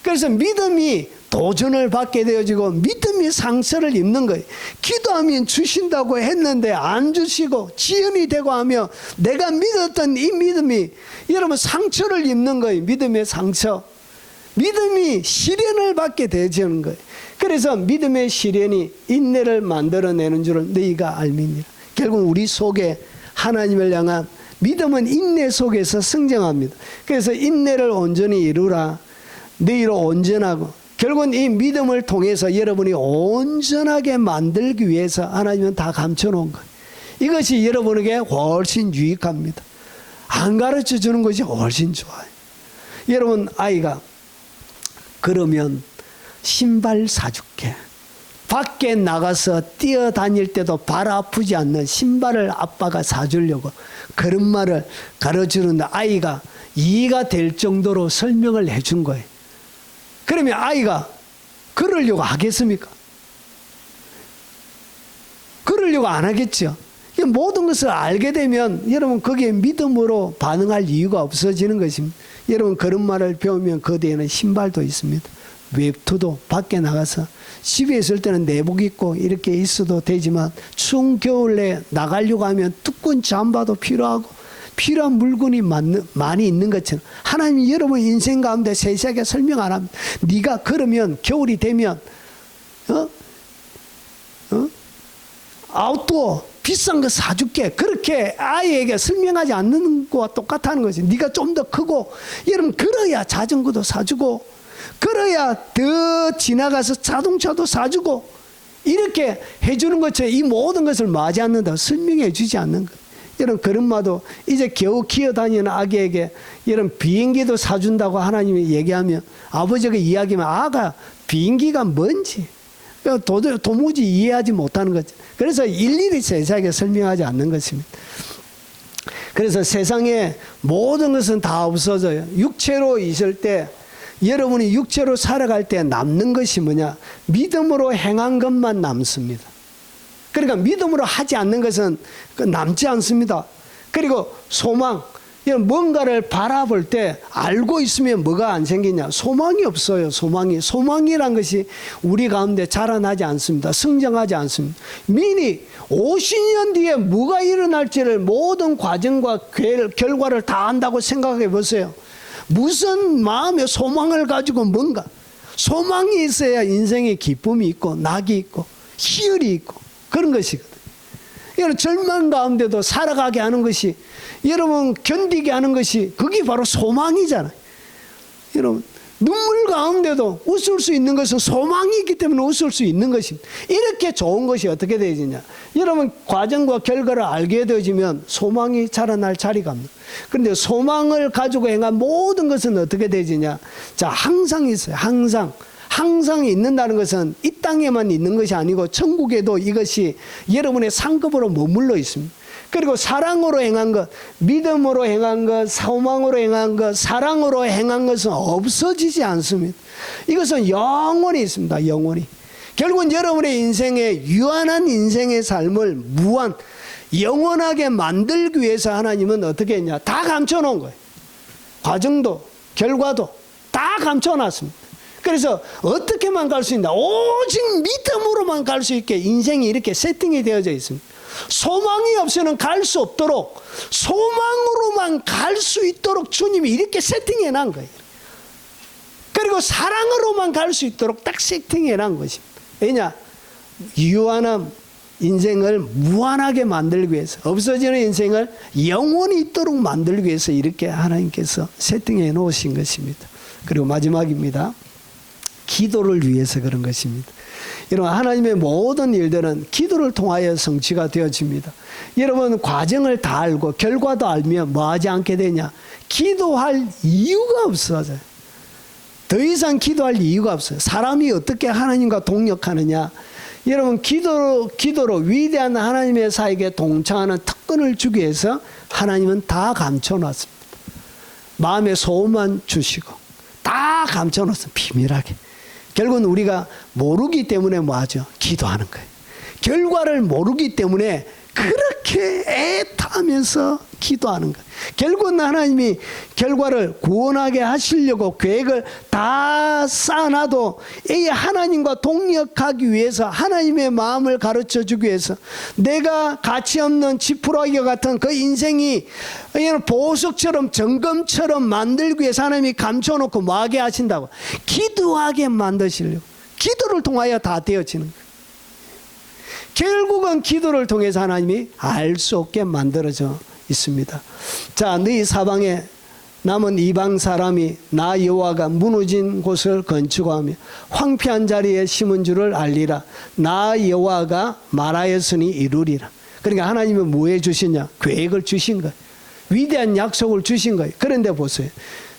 그래서 믿음이 도전을 받게 되어지고 믿음이 상처를 입는 거예요. 기도하면 주신다고 했는데 안 주시고 지연이 되고 하며 내가 믿었던 이 믿음이 여러분 상처를 입는 거예요. 믿음의 상처. 믿음이 시련을 받게 되어지는 거예요. 그래서 믿음의 시련이 인내를 만들어내는 줄을 너희가 알미니라. 결국 우리 속에 하나님을 향한 믿음은 인내 속에서 성장합니다. 그래서 인내를 온전히 이루라. 너희로 온전하고, 결국은 이 믿음을 통해서 여러분이 온전하게 만들기 위해서 하나님은 다 감춰놓은 거예요. 이것이 여러분에게 훨씬 유익합니다. 안 가르쳐 주는 것이 훨씬 좋아요. 여러분 아이가 그러면 신발 사줄게. 밖에 나가서 뛰어다닐 때도 발 아프지 않는 신발을 아빠가 사주려고 그런 말을 가르치는데 아이가 이해가 될 정도로 설명을 해준 거예요. 그러면 아이가 그러려고 하겠습니까? 그러려고 안 하겠죠. 모든 것을 알게 되면 여러분 거기에 믿음으로 반응할 이유가 없어지는 것입니다. 여러분 그런 말을 배우면 그 뒤에는 신발도 있습니다. 외투도 밖에 나가서 집에 있을 때는 내복 입고 이렇게 있어도 되지만 추운 겨울에 나가려고 하면 두꺼운 잠바도 필요하고 필요한 물건이 많이 있는 것처럼 하나님이 여러분 인생 가운데 세세하게 설명 안 합니다. 네가 그러면 겨울이 되면 아웃도어 비싼 거 사줄게. 그렇게 아이에게 설명하지 않는 것과 똑같다는 거지. 네가 좀 더 크고 여러분 그래야 자전거도 사주고 그래야 더 지나가서 자동차도 사주고 이렇게 해주는 것처럼 이 모든 것을 맞지 않는다고 설명해 주지 않는 것. 여러분 그런 말도 이제 겨우 기어다니는 아기에게 여러분 비행기도 사준다고 하나님이 얘기하면 아버지가 이야기하면 아가 비행기가 뭔지 도무지 이해하지 못하는 거죠. 그래서 일일이 세세하게 설명하지 않는 것입니다. 그래서 세상에 모든 것은 다 없어져요. 육체로 있을 때 여러분이 육체로 살아갈 때 남는 것이 뭐냐? 믿음으로 행한 것만 남습니다. 그러니까 믿음으로 하지 않는 것은 남지 않습니다. 그리고 소망, 뭔가를 바라볼 때 알고 있으면 뭐가 안 생기냐? 소망이 없어요. 소망이란 것이 우리 가운데 자라나지 않습니다. 성장하지 않습니다. 미리 50년 뒤에 뭐가 일어날지를 모든 과정과 결과를 다 안다고 생각해 보세요. 무슨 마음의 소망을 가지고 뭔가 소망이 있어야 인생에 기쁨이 있고 낙이 있고 희열이 있고 그런 것이거든요. 여러분 절망 가운데도 살아가게 하는 것이 여러분 견디게 하는 것이 그게 바로 소망이잖아요. 여러분 눈물 가운데도 웃을 수 있는 것은 소망이 있기 때문에 웃을 수 있는 것입니다. 이렇게 좋은 것이 어떻게 되어지냐? 여러분 과정과 결과를 알게 되어지면 소망이 자라날 자리가 없는. 그런데 소망을 가지고 행한 모든 것은 어떻게 되어지냐? 자, 항상 있어요. 항상 있는다는 것은 이 땅에만 있는 것이 아니고 천국에도 이것이 여러분의 상급으로 머물러 있습니다. 그리고 사랑으로 행한 것, 믿음으로 행한 것, 소망으로 행한 것, 사랑으로 행한 것은 없어지지 않습니다. 이것은 영원히 있습니다. 영원히. 결국은 여러분의 인생에 유한한 인생의 삶을 영원하게 만들기 위해서 하나님은 어떻게 했냐? 다 감춰놓은 거예요. 과정도 결과도 다 감춰놨습니다. 그래서 어떻게만 갈 수 있나? 오직 믿음으로만 갈 수 있게 인생이 이렇게 세팅이 되어져 있습니다. 소망이 없이는 갈 수 없도록 소망으로만 갈 수 있도록 주님이 이렇게 세팅해 놓은 거예요. 그리고 사랑으로만 갈 수 있도록 딱 세팅해 놓은 것입니다. 왜냐? 유한함 인생을 무한하게 만들기 위해서 없어지는 인생을 영원히 있도록 만들기 위해서 이렇게 하나님께서 세팅해 놓으신 것입니다. 그리고 마지막입니다. 기도를 위해서 그런 것입니다. 여러분 하나님의 모든 일들은 기도를 통하여 성취가 되어집니다. 여러분 과정을 다 알고 결과도 알면 뭐 하지 않게 되냐? 기도할 이유가 없어져요. 더 이상 기도할 이유가 없어요. 사람이 어떻게 하나님과 동역하느냐? 여러분 기도로 위대한 하나님의 사역에 동참하는 특권을 주기 위해서 하나님은 다 감춰놨습니다. 마음의 소원만 주시고 다 감춰놨습니다. 비밀하게. 결국은 우리가 모르기 때문에 뭐 하죠? 기도하는 거예요. 결과를 모르기 때문에 그렇게 애타면서 기도하는 거예요. 결국은 하나님이 결과를 구원하게 하시려고 계획을 다 쌓아놔도 이 하나님과 동역하기 위해서 하나님의 마음을 가르쳐 주기 위해서 내가 가치 없는 지푸라기와 같은 그 인생이 보석처럼 점검처럼 만들기 위해서 하나님이 감춰놓고 뭐하게 하신다고? 기도하게 만드시려고. 기도를 통하여 다 되어지는 거예요. 결국은 기도를 통해서 하나님이 알 수 없게 만들어져 있습니다. 자, 너희 사방에 남은 이방 사람이 나 여호와가 무너진 곳을 건축하며 황폐한 자리에 심은 줄을 알리라. 나 여호와가 말하였으니 이루리라. 그러니까 하나님은 뭐 해주시냐? 계획을 주신 거예요. 위대한 약속을 주신 거예요. 그런데 보세요.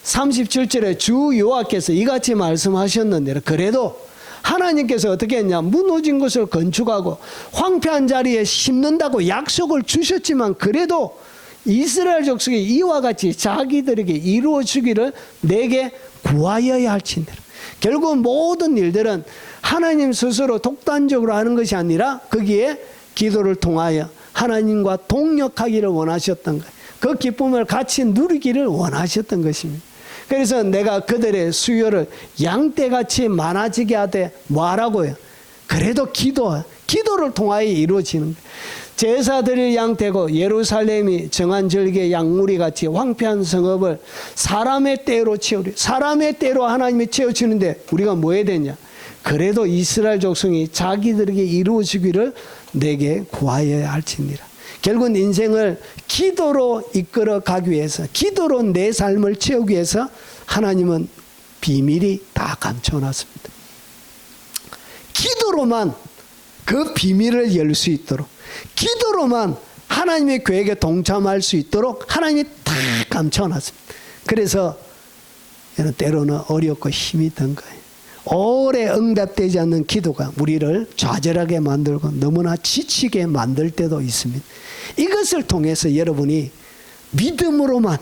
37절에 주 여호와께서 이같이 말씀하셨는데 그래도 하나님께서 어떻게 했냐? 무너진 것을 건축하고 황폐한 자리에 심는다고 약속을 주셨지만 그래도 이스라엘 족속이 이와 같이 자기들에게 이루어 주기를 내게 구하여야 할지니라. 결국 모든 일들은 하나님 스스로 독단적으로 하는 것이 아니라 거기에 기도를 통하여 하나님과 동역하기를 원하셨던 거예요. 그 기쁨을 같이 누리기를 원하셨던 것입니다. 그래서 내가 그들의 수요를 양떼같이 많아지게 하되 뭐하라고요? 그래도 기도를 통하여 이루어지는 거예요. 제사 드릴 양떼고 예루살렘이 정한 절기의 양무리같이 황폐한 성읍을 사람의 때로 채우리. 사람의 때로 하나님이 채워주는데 우리가 뭐 해야 되냐? 그래도 이스라엘 족속이 자기들에게 이루어지기를 내게 구하여야 할지니라. 결국은 인생을 기도로 이끌어 가기 위해서, 기도로 내 삶을 채우기 위해서 하나님은 비밀이 다 감춰놨습니다. 기도로만 그 비밀을 열 수 있도록, 기도로만 하나님의 계획에 동참할 수 있도록 하나님이 다 감춰놨습니다. 그래서 때로는 어렵고 힘이 든 거예요. 오래 응답되지 않는 기도가 우리를 좌절하게 만들고 너무나 지치게 만들 때도 있습니다. 이것을 통해서 여러분이 믿음으로만,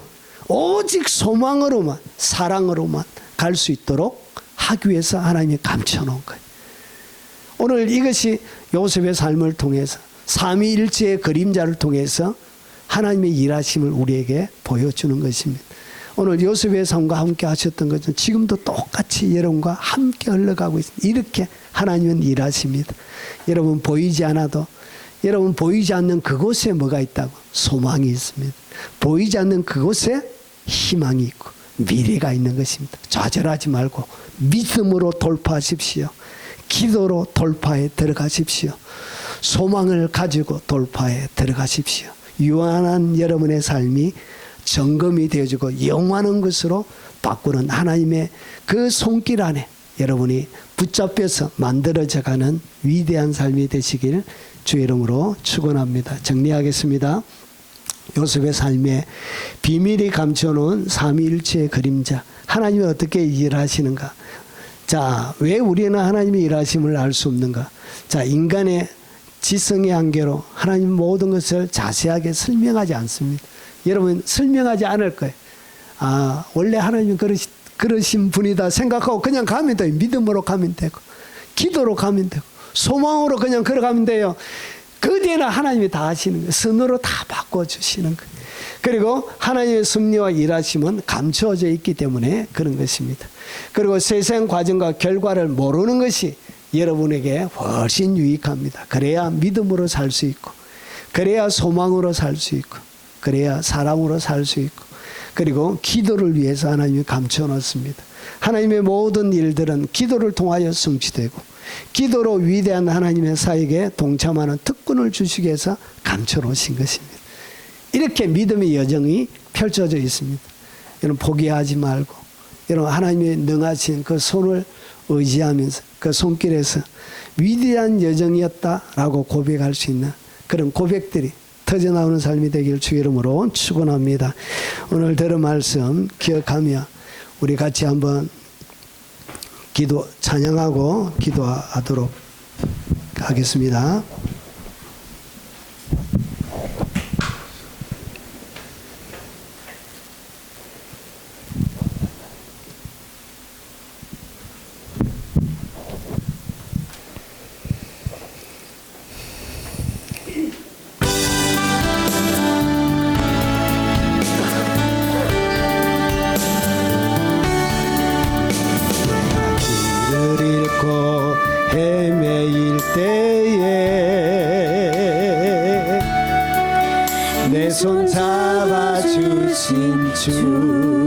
오직 소망으로만, 사랑으로만 갈 수 있도록 하기 위해서 하나님이 감춰놓은 거예요. 오늘 이것이 요셉의 삶을 통해서 삼위일체의 그림자를 통해서 하나님의 일하심을 우리에게 보여주는 것입니다. 오늘 요셉의 삶과 함께 하셨던 것은 지금도 똑같이 여러분과 함께 흘러가고 있습니다. 이렇게 하나님은 일하십니다. 여러분 보이지 않아도 여러분 보이지 않는 그곳에 뭐가 있다고? 소망이 있습니다. 보이지 않는 그곳에 희망이 있고 미래가 있는 것입니다. 좌절하지 말고 믿음으로 돌파하십시오. 기도로 돌파에 들어가십시오. 소망을 가지고 돌파에 들어가십시오. 유한한 여러분의 삶이 점검이 되어지고 영원한 것으로 바꾸는 하나님의 그 손길 안에 여러분이 붙잡혀서 만들어져가는 위대한 삶이 되시길 주 이름으로 축원합니다. 정리하겠습니다. 요셉의 삶에 비밀이 감춰놓은 삼위일체의 그림자, 하나님이 어떻게 일하시는가? 자, 왜 우리는 하나님의 일하심을 알 수 없는가? 자, 인간의 지성의 한계로 하나님 모든 것을 자세하게 설명하지 않습니다. 여러분 설명하지 않을 거예요. 아, 원래 하나님은 그러신 분이다 생각하고 그냥 가면 돼요. 믿음으로 가면 되고 기도로 가면 되고 소망으로 그냥 걸어가면 돼요. 그 뒤에는 하나님이 다 하시는 거예요. 선으로 다 바꿔주시는 거예요. 그리고 하나님의 섭리와 일하심은 감추어져 있기 때문에 그런 것입니다. 그리고 세상 과정과 결과를 모르는 것이 여러분에게 훨씬 유익합니다. 그래야 믿음으로 살 수 있고 그래야 소망으로 살 수 있고 그래야 사랑으로 살 수 있고 그리고 기도를 위해서 하나님이 감춰놓습니다. 하나님의 모든 일들은 기도를 통하여 성취되고 기도로 위대한 하나님의 사역에 동참하는 특권을 주시기 위해서 감춰놓으신 것입니다. 이렇게 믿음의 여정이 펼쳐져 있습니다. 여러분 포기하지 말고 여러분 하나님의 능하신 그 손을 의지하면서 그 손길에서 위대한 여정이었다라고 고백할 수 있는 그런 고백들이 터져나오는 삶이 되길 주 이름으로 축원합니다. 오늘 들은 말씀 기억하며 우리 같이 한번 찬양하고 기도하도록 하겠습니다. 헤매일 때에 내 손 잡아주신 주님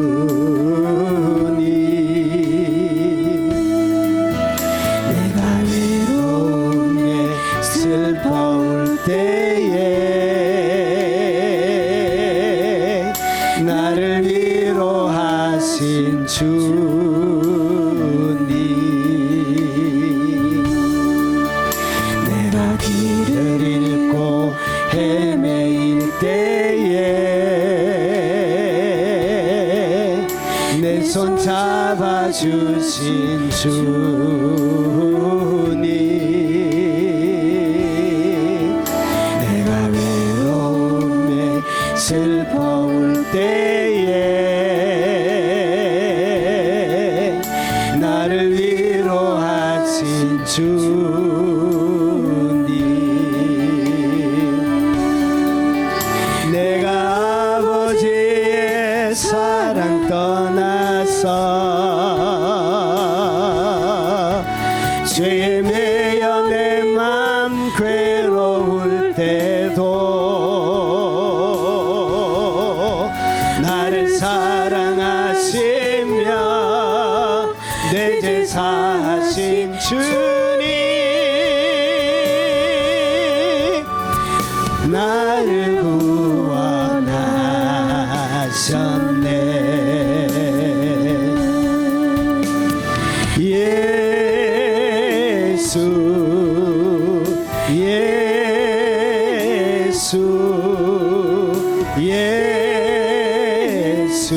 내가 외로움에 슬퍼올 때에 나를 위로하신 주님 길을 잃고 헤매일 때에 내 손 잡아주신 주님 내가 외로움에 슬퍼올 때에 나를 위로하신 주님 내가 아버지의 사랑 떠나서 죄에 매여 내 맘 괴로울 때도 나를 사랑하시며 내 제사하신 주님 나를 구원하셨네 예수 예수 예수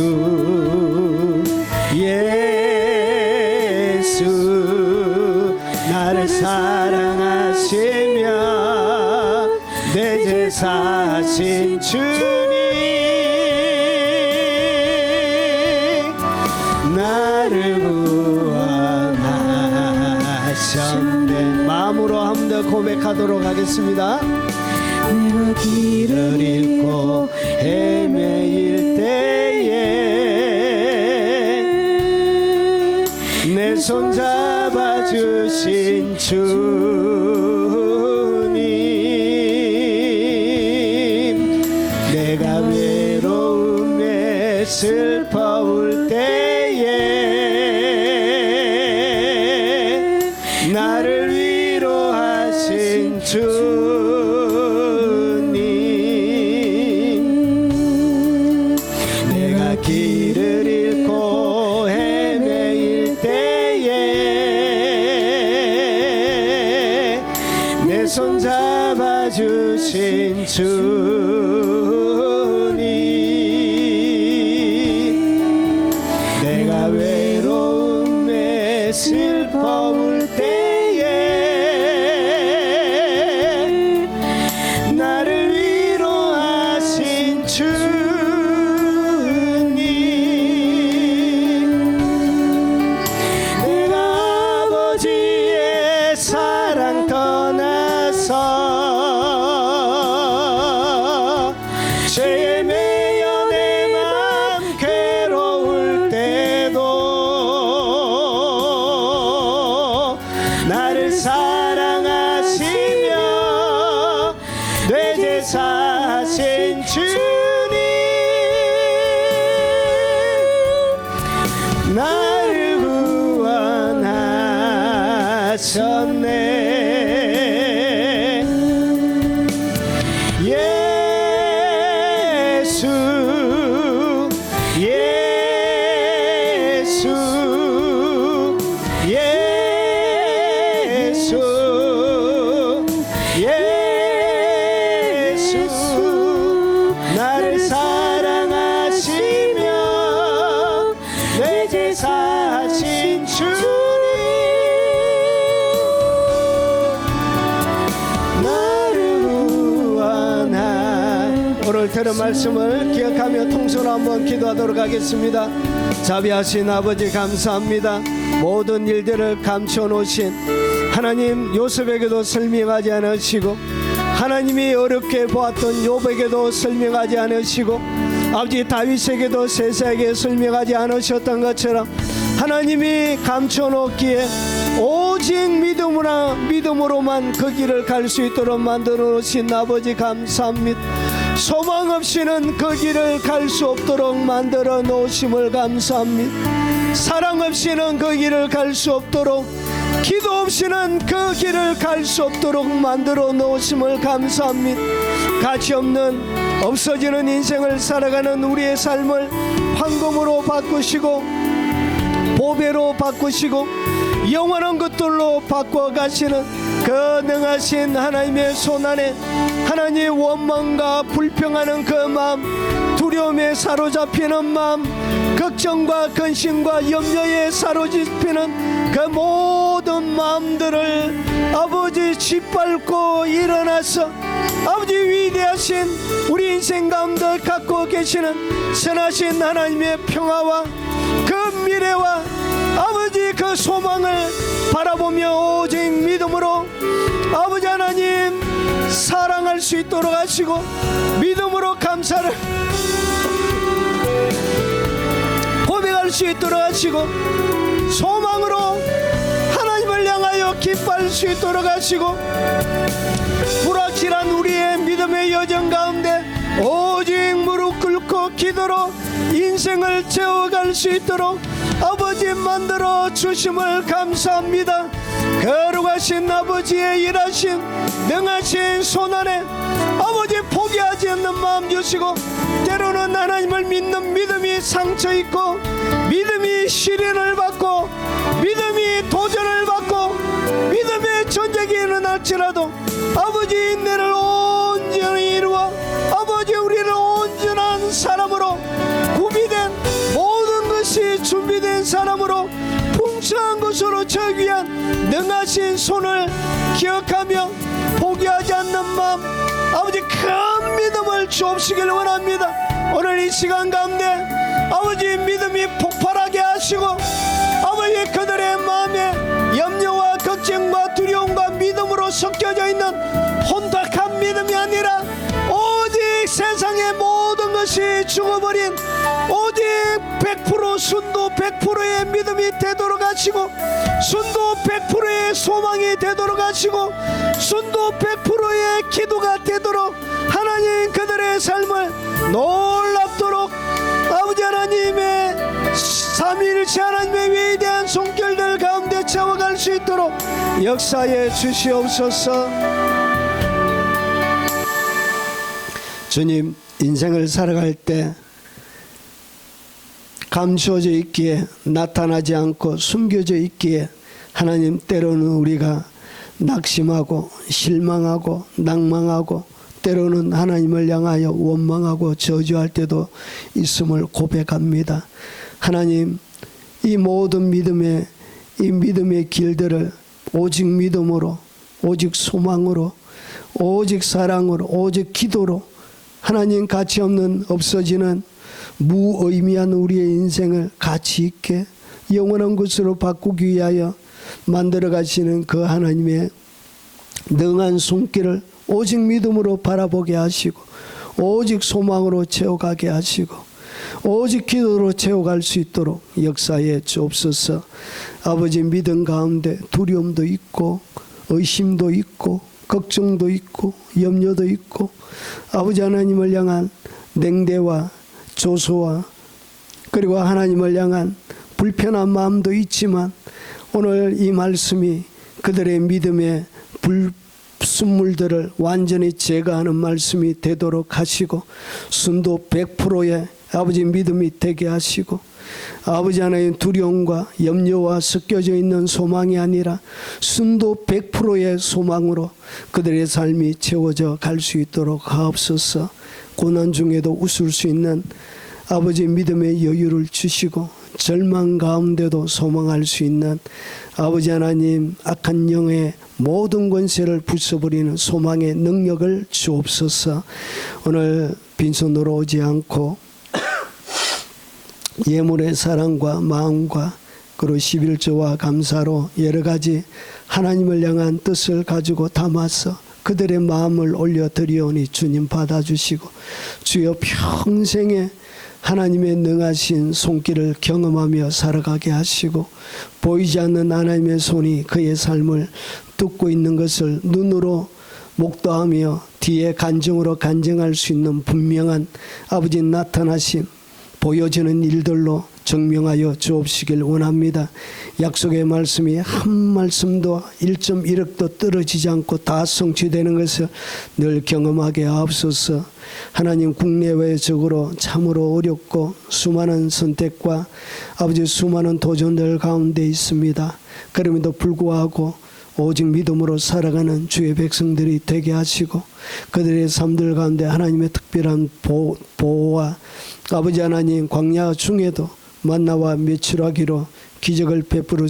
예수 나를 사랑하시며 내 제사신 주님 참된 마음으로 한 번 더 고백하도록 하겠습니다. 내가 길을 잃고 헤매일 때에 내 손 잡아주신 주님, 내가 외로움에 슬퍼올 때에 나를 위로하신 주님, 내가 길을 잃고 헤매일 때에 내 손 잡아주신 주님, 내가 외로움에 슬퍼올 때에 나를 위로하신 주님, 내가 아버지의 사랑 떠나서 죄에 매여 내 맘 괴로울 때도 나를 사랑하시며 내 제사신 주님, 나를 구원하셨네. 예수 예수 예수 예수, 나를 사랑하시며 내 제사신 주님, 나를 구원하. 오늘 들은 말씀을 기억하며 통솔 한번 기도하도록 하겠습니다. 자비하신 아버지 감사합니다. 모든 일들을 감춰 놓으신 하나님, 요셉에게도 설명하지 않으시고 하나님이 어렵게 보았던 욥에게도 설명하지 않으시고 아버지 다윗에게도 세세하게 설명하지 않으셨던 것처럼 하나님이 감춰놓기에 오직 믿음으로만 그 길을 갈 수 있도록 만들어 놓으신 아버지 감사합니다. 소망 없이는 그 길을 갈 수 없도록 만들어 놓으심을 감사합니다. 사랑 없이는 그 길을 갈 수 없도록, 기도 없이는 그 길을 갈 수 없도록 만들어 놓으심을 감사합니다. 가치없는 없어지는 인생을 살아가는 우리의 삶을 황금으로 바꾸시고 보배로 바꾸시고 영원한 것들로 바꿔가시는 그 능하신 하나님의 손안에 하나님의 원망과 불평하는 그 마음, 두려움에 사로잡히는 마음, 걱정과 근심과 염려에 사로잡히는 그 모든 마음들을 아버지 짓밟고 일어나서 아버지 위대하신 우리 인생 가운데 갖고 계시는 선하신 하나님의 평화와 그 미래와 아버지 그 소망을 바라보며 오직 믿음으로 아버지 하나님 사랑할 수 있도록 하시고 믿음으로 감사를 고백할 수 있도록 하시고 소망으로 하나님을 향하여 기뻐할 수 있도록 하시고 불확실한 우리의 믿음의 여정 가운데 오직 무릎 꿇고 기도로 인생을 채워갈 수 있도록 아버지 만들어 주심을 감사합니다. 거룩하신 아버지의 일하신 능하신 손안에 아버지 포기하지 않는 마음 주시고 때로는 하나님을 믿는 믿음이 상처 있고 믿음이 시련을 받고 믿음이 도전을 받고 믿음의 전쟁이 일어날지라도 아버지 인내를 온전히 이루어 아버지 우리를 온전한 사람으로 구비된 모든 것이 준비된 사람으로 풍성한 것으로 저 위한 능하신 손을 기억하며 포기하지 않는 마음 아버지 큰 믿음을 주옵시길 원합니다. 오늘 이 시간 가운데 아버지 믿음이 폭발하게 하시고 아버지 그들의 마음에 염려와 걱정 죽어버린 오직 100% 순도 100%의 믿음이 되도록 하시고 순도 100%의 소망이 되도록 하시고 순도 100%의 기도가 되도록 하나님 그들의 삶을 놀랍도록 아버지 하나님의 삼위일체 하나님의 위대한 손길들 가운데 채워갈 수 있도록 역사해 주시옵소서. 주님, 인생을 살아갈 때 감추어져 있기에 나타나지 않고 숨겨져 있기에 하나님 때로는 우리가 낙심하고 실망하고 낭망하고 때로는 하나님을 향하여 원망하고 저주할 때도 있음을 고백합니다. 하나님, 이 모든 믿음의 길들을 오직 믿음으로 오직 소망으로 오직 사랑으로 오직 기도로 하나님 가치 없는 없어지는 무의미한 우리의 인생을 가치 있게 영원한 것으로 바꾸기 위하여 만들어 가시는 그 하나님의 능한 손길을 오직 믿음으로 바라보게 하시고 오직 소망으로 채워가게 하시고 오직 기도로 채워갈 수 있도록 역사에 주옵소서. 아버지, 믿음 가운데 두려움도 있고 의심도 있고 걱정도 있고 염려도 있고 아버지 하나님을 향한 냉대와 조소와 그리고 하나님을 향한 불편한 마음도 있지만 오늘 이 말씀이 그들의 믿음의 불순물들을 완전히 제거하는 말씀이 되도록 하시고 순도 100%의 아버지 믿음이 되게 하시고 아버지 하나님 두려움과 염려와 섞여져 있는 소망이 아니라 순도 100%의 소망으로 그들의 삶이 채워져 갈 수 있도록 하옵소서. 고난 중에도 웃을 수 있는 아버지 믿음의 여유를 주시고 절망 가운데도 소망할 수 있는 아버지 하나님 악한 영의 모든 권세를 부숴버리는 소망의 능력을 주옵소서. 오늘 빈손으로 오지 않고 예물의 사랑과 마음과 그리고 11조와 감사로 여러 가지 하나님을 향한 뜻을 가지고 담아서 그들의 마음을 올려드리오니 주님 받아주시고 주여 평생에 하나님의 능하신 손길을 경험하며 살아가게 하시고 보이지 않는 하나님의 손이 그의 삶을 뜯고 있는 것을 눈으로 목도하며 뒤에 간증으로 간증할 수 있는 분명한 아버지 나타나심 보여지는 일들로 증명하여 주옵시길 원합니다. 약속의 말씀이 한 말씀도 1.1억도 떨어지지 않고 다 성취되는 것을 늘 경험하게 하옵소서. 하나님, 국내외적으로 참으로 어렵고 수많은 선택과 아버지 수많은 도전들 가운데 있습니다. 그럼에도 불구하고 오직 믿음으로 살아가는 주의 백성들이 되게 하시고 그들의 삶들 가운데 하나님의 특별한 보호와 아버지 하나님 광야 중에도 만나와 메추라기로 기적을 베풀어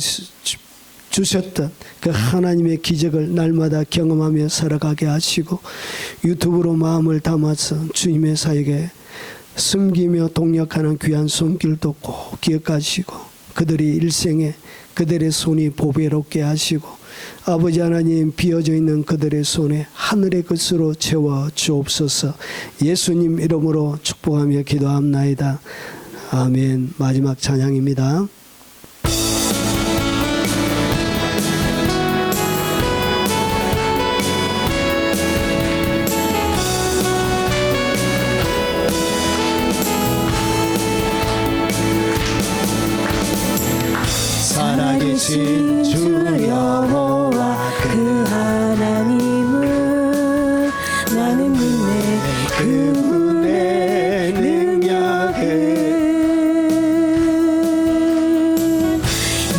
주셨던 그 하나님의 기적을 날마다 경험하며 살아가게 하시고 유튜브로 마음을 담아서 주님의 사역에 숨기며 동력하는 귀한 손길도 꼭 기억하시고 그들이 일생에 그들의 손이 보배롭게 하시고 아버지 하나님 비어져 있는 그들의 손에 하늘의 것으로 채워 주옵소서. 예수님 이름으로 축복하며 기도합나이다. 아멘. 마지막 찬양입니다. 살아계신 주 여호와 그 하나님을 나는 믿네. 그분의 능력을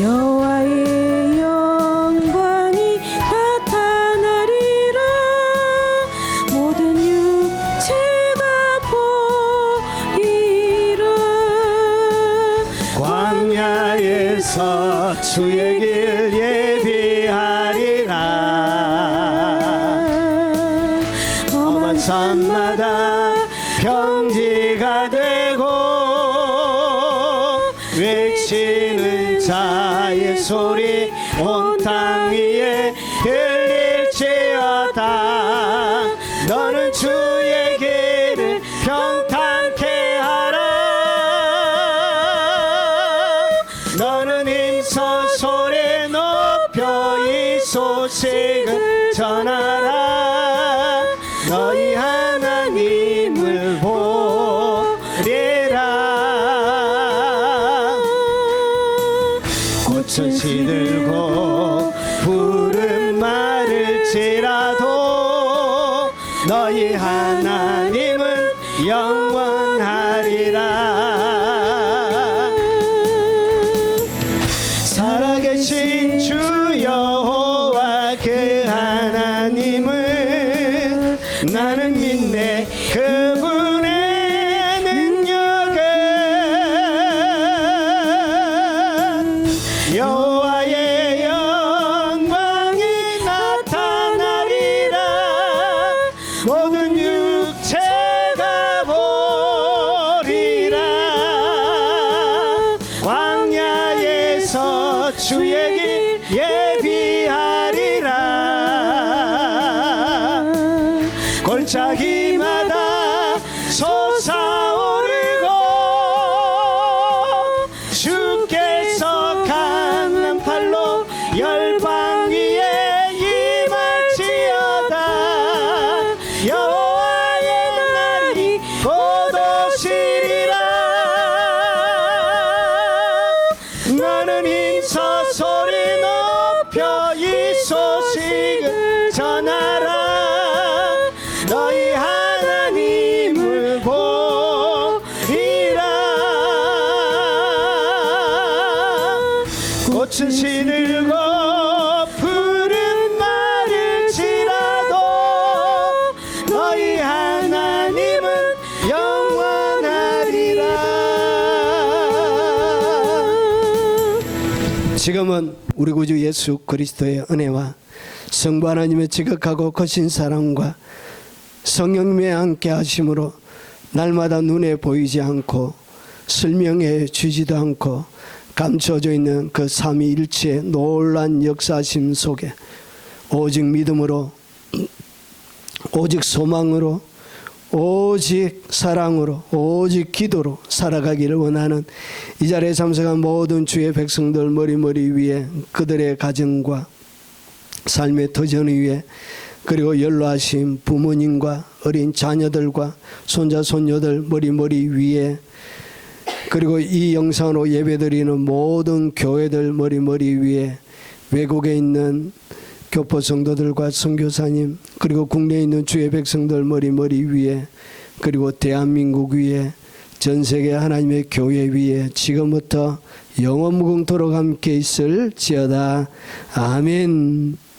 여호와의 영광이 나타나리라. 모든 육체가 보리라. 광야에서 주의 길 예비하리라. 험한 산마다 평지가 되고 외치는 자의 소리 온 땅 위에 들릴지어다. 너는 주의 길을 평탄케 하라. 들고 푸른 마를지라도 너희 하나님은 영원하리라. 살아계신 주 여호와 그 하나님을 나는 믿네. 그분의 능력은 여호와의 영광이 나타나리라. 모든 육체가 보리라. 광야에서 주의 길 예비하리라. 골짜기마다 솟아오르고 주께서 강한 팔로 열방 위에 임할지어다. 여호와의 날이 곧 오시리라. 나는 힘써 소리 높여 이 소식을 전하라. 너희 하나님을 보리라. 꽃은 시들고 푸른 마를지라도 너희 하나님은 영원하리라. 지금은 우리 구주 예수 그리스도의 은혜와 성부 하나님의 지극하고 거신 사랑과 성령님의 함께 하심으로 날마다 눈에 보이지 않고 설명해 주지도 않고 감춰져 있는 그 삼위일체의 놀란 역사심 속에 오직 믿음으로, 오직 소망으로, 오직 사랑으로, 오직 기도로 살아가기를 원하는 이 자리에 참석한 모든 주의 백성들 머리머리 위에 그들의 가정과 삶의 터전 위에 그리고 연로하신 부모님과 어린 자녀들과 손자 손녀들 머리머리 위에 그리고 이 영상으로 예배드리는 모든 교회들 머리머리 위에 외국에 있는 교포 성도들과 선교사님 그리고 국내에 있는 주의 백성들 머리머리 위에 그리고 대한민국 위에 전 세계 하나님의 교회 위에 지금부터 영원 무궁토록 함께 있을지어다. 아멘.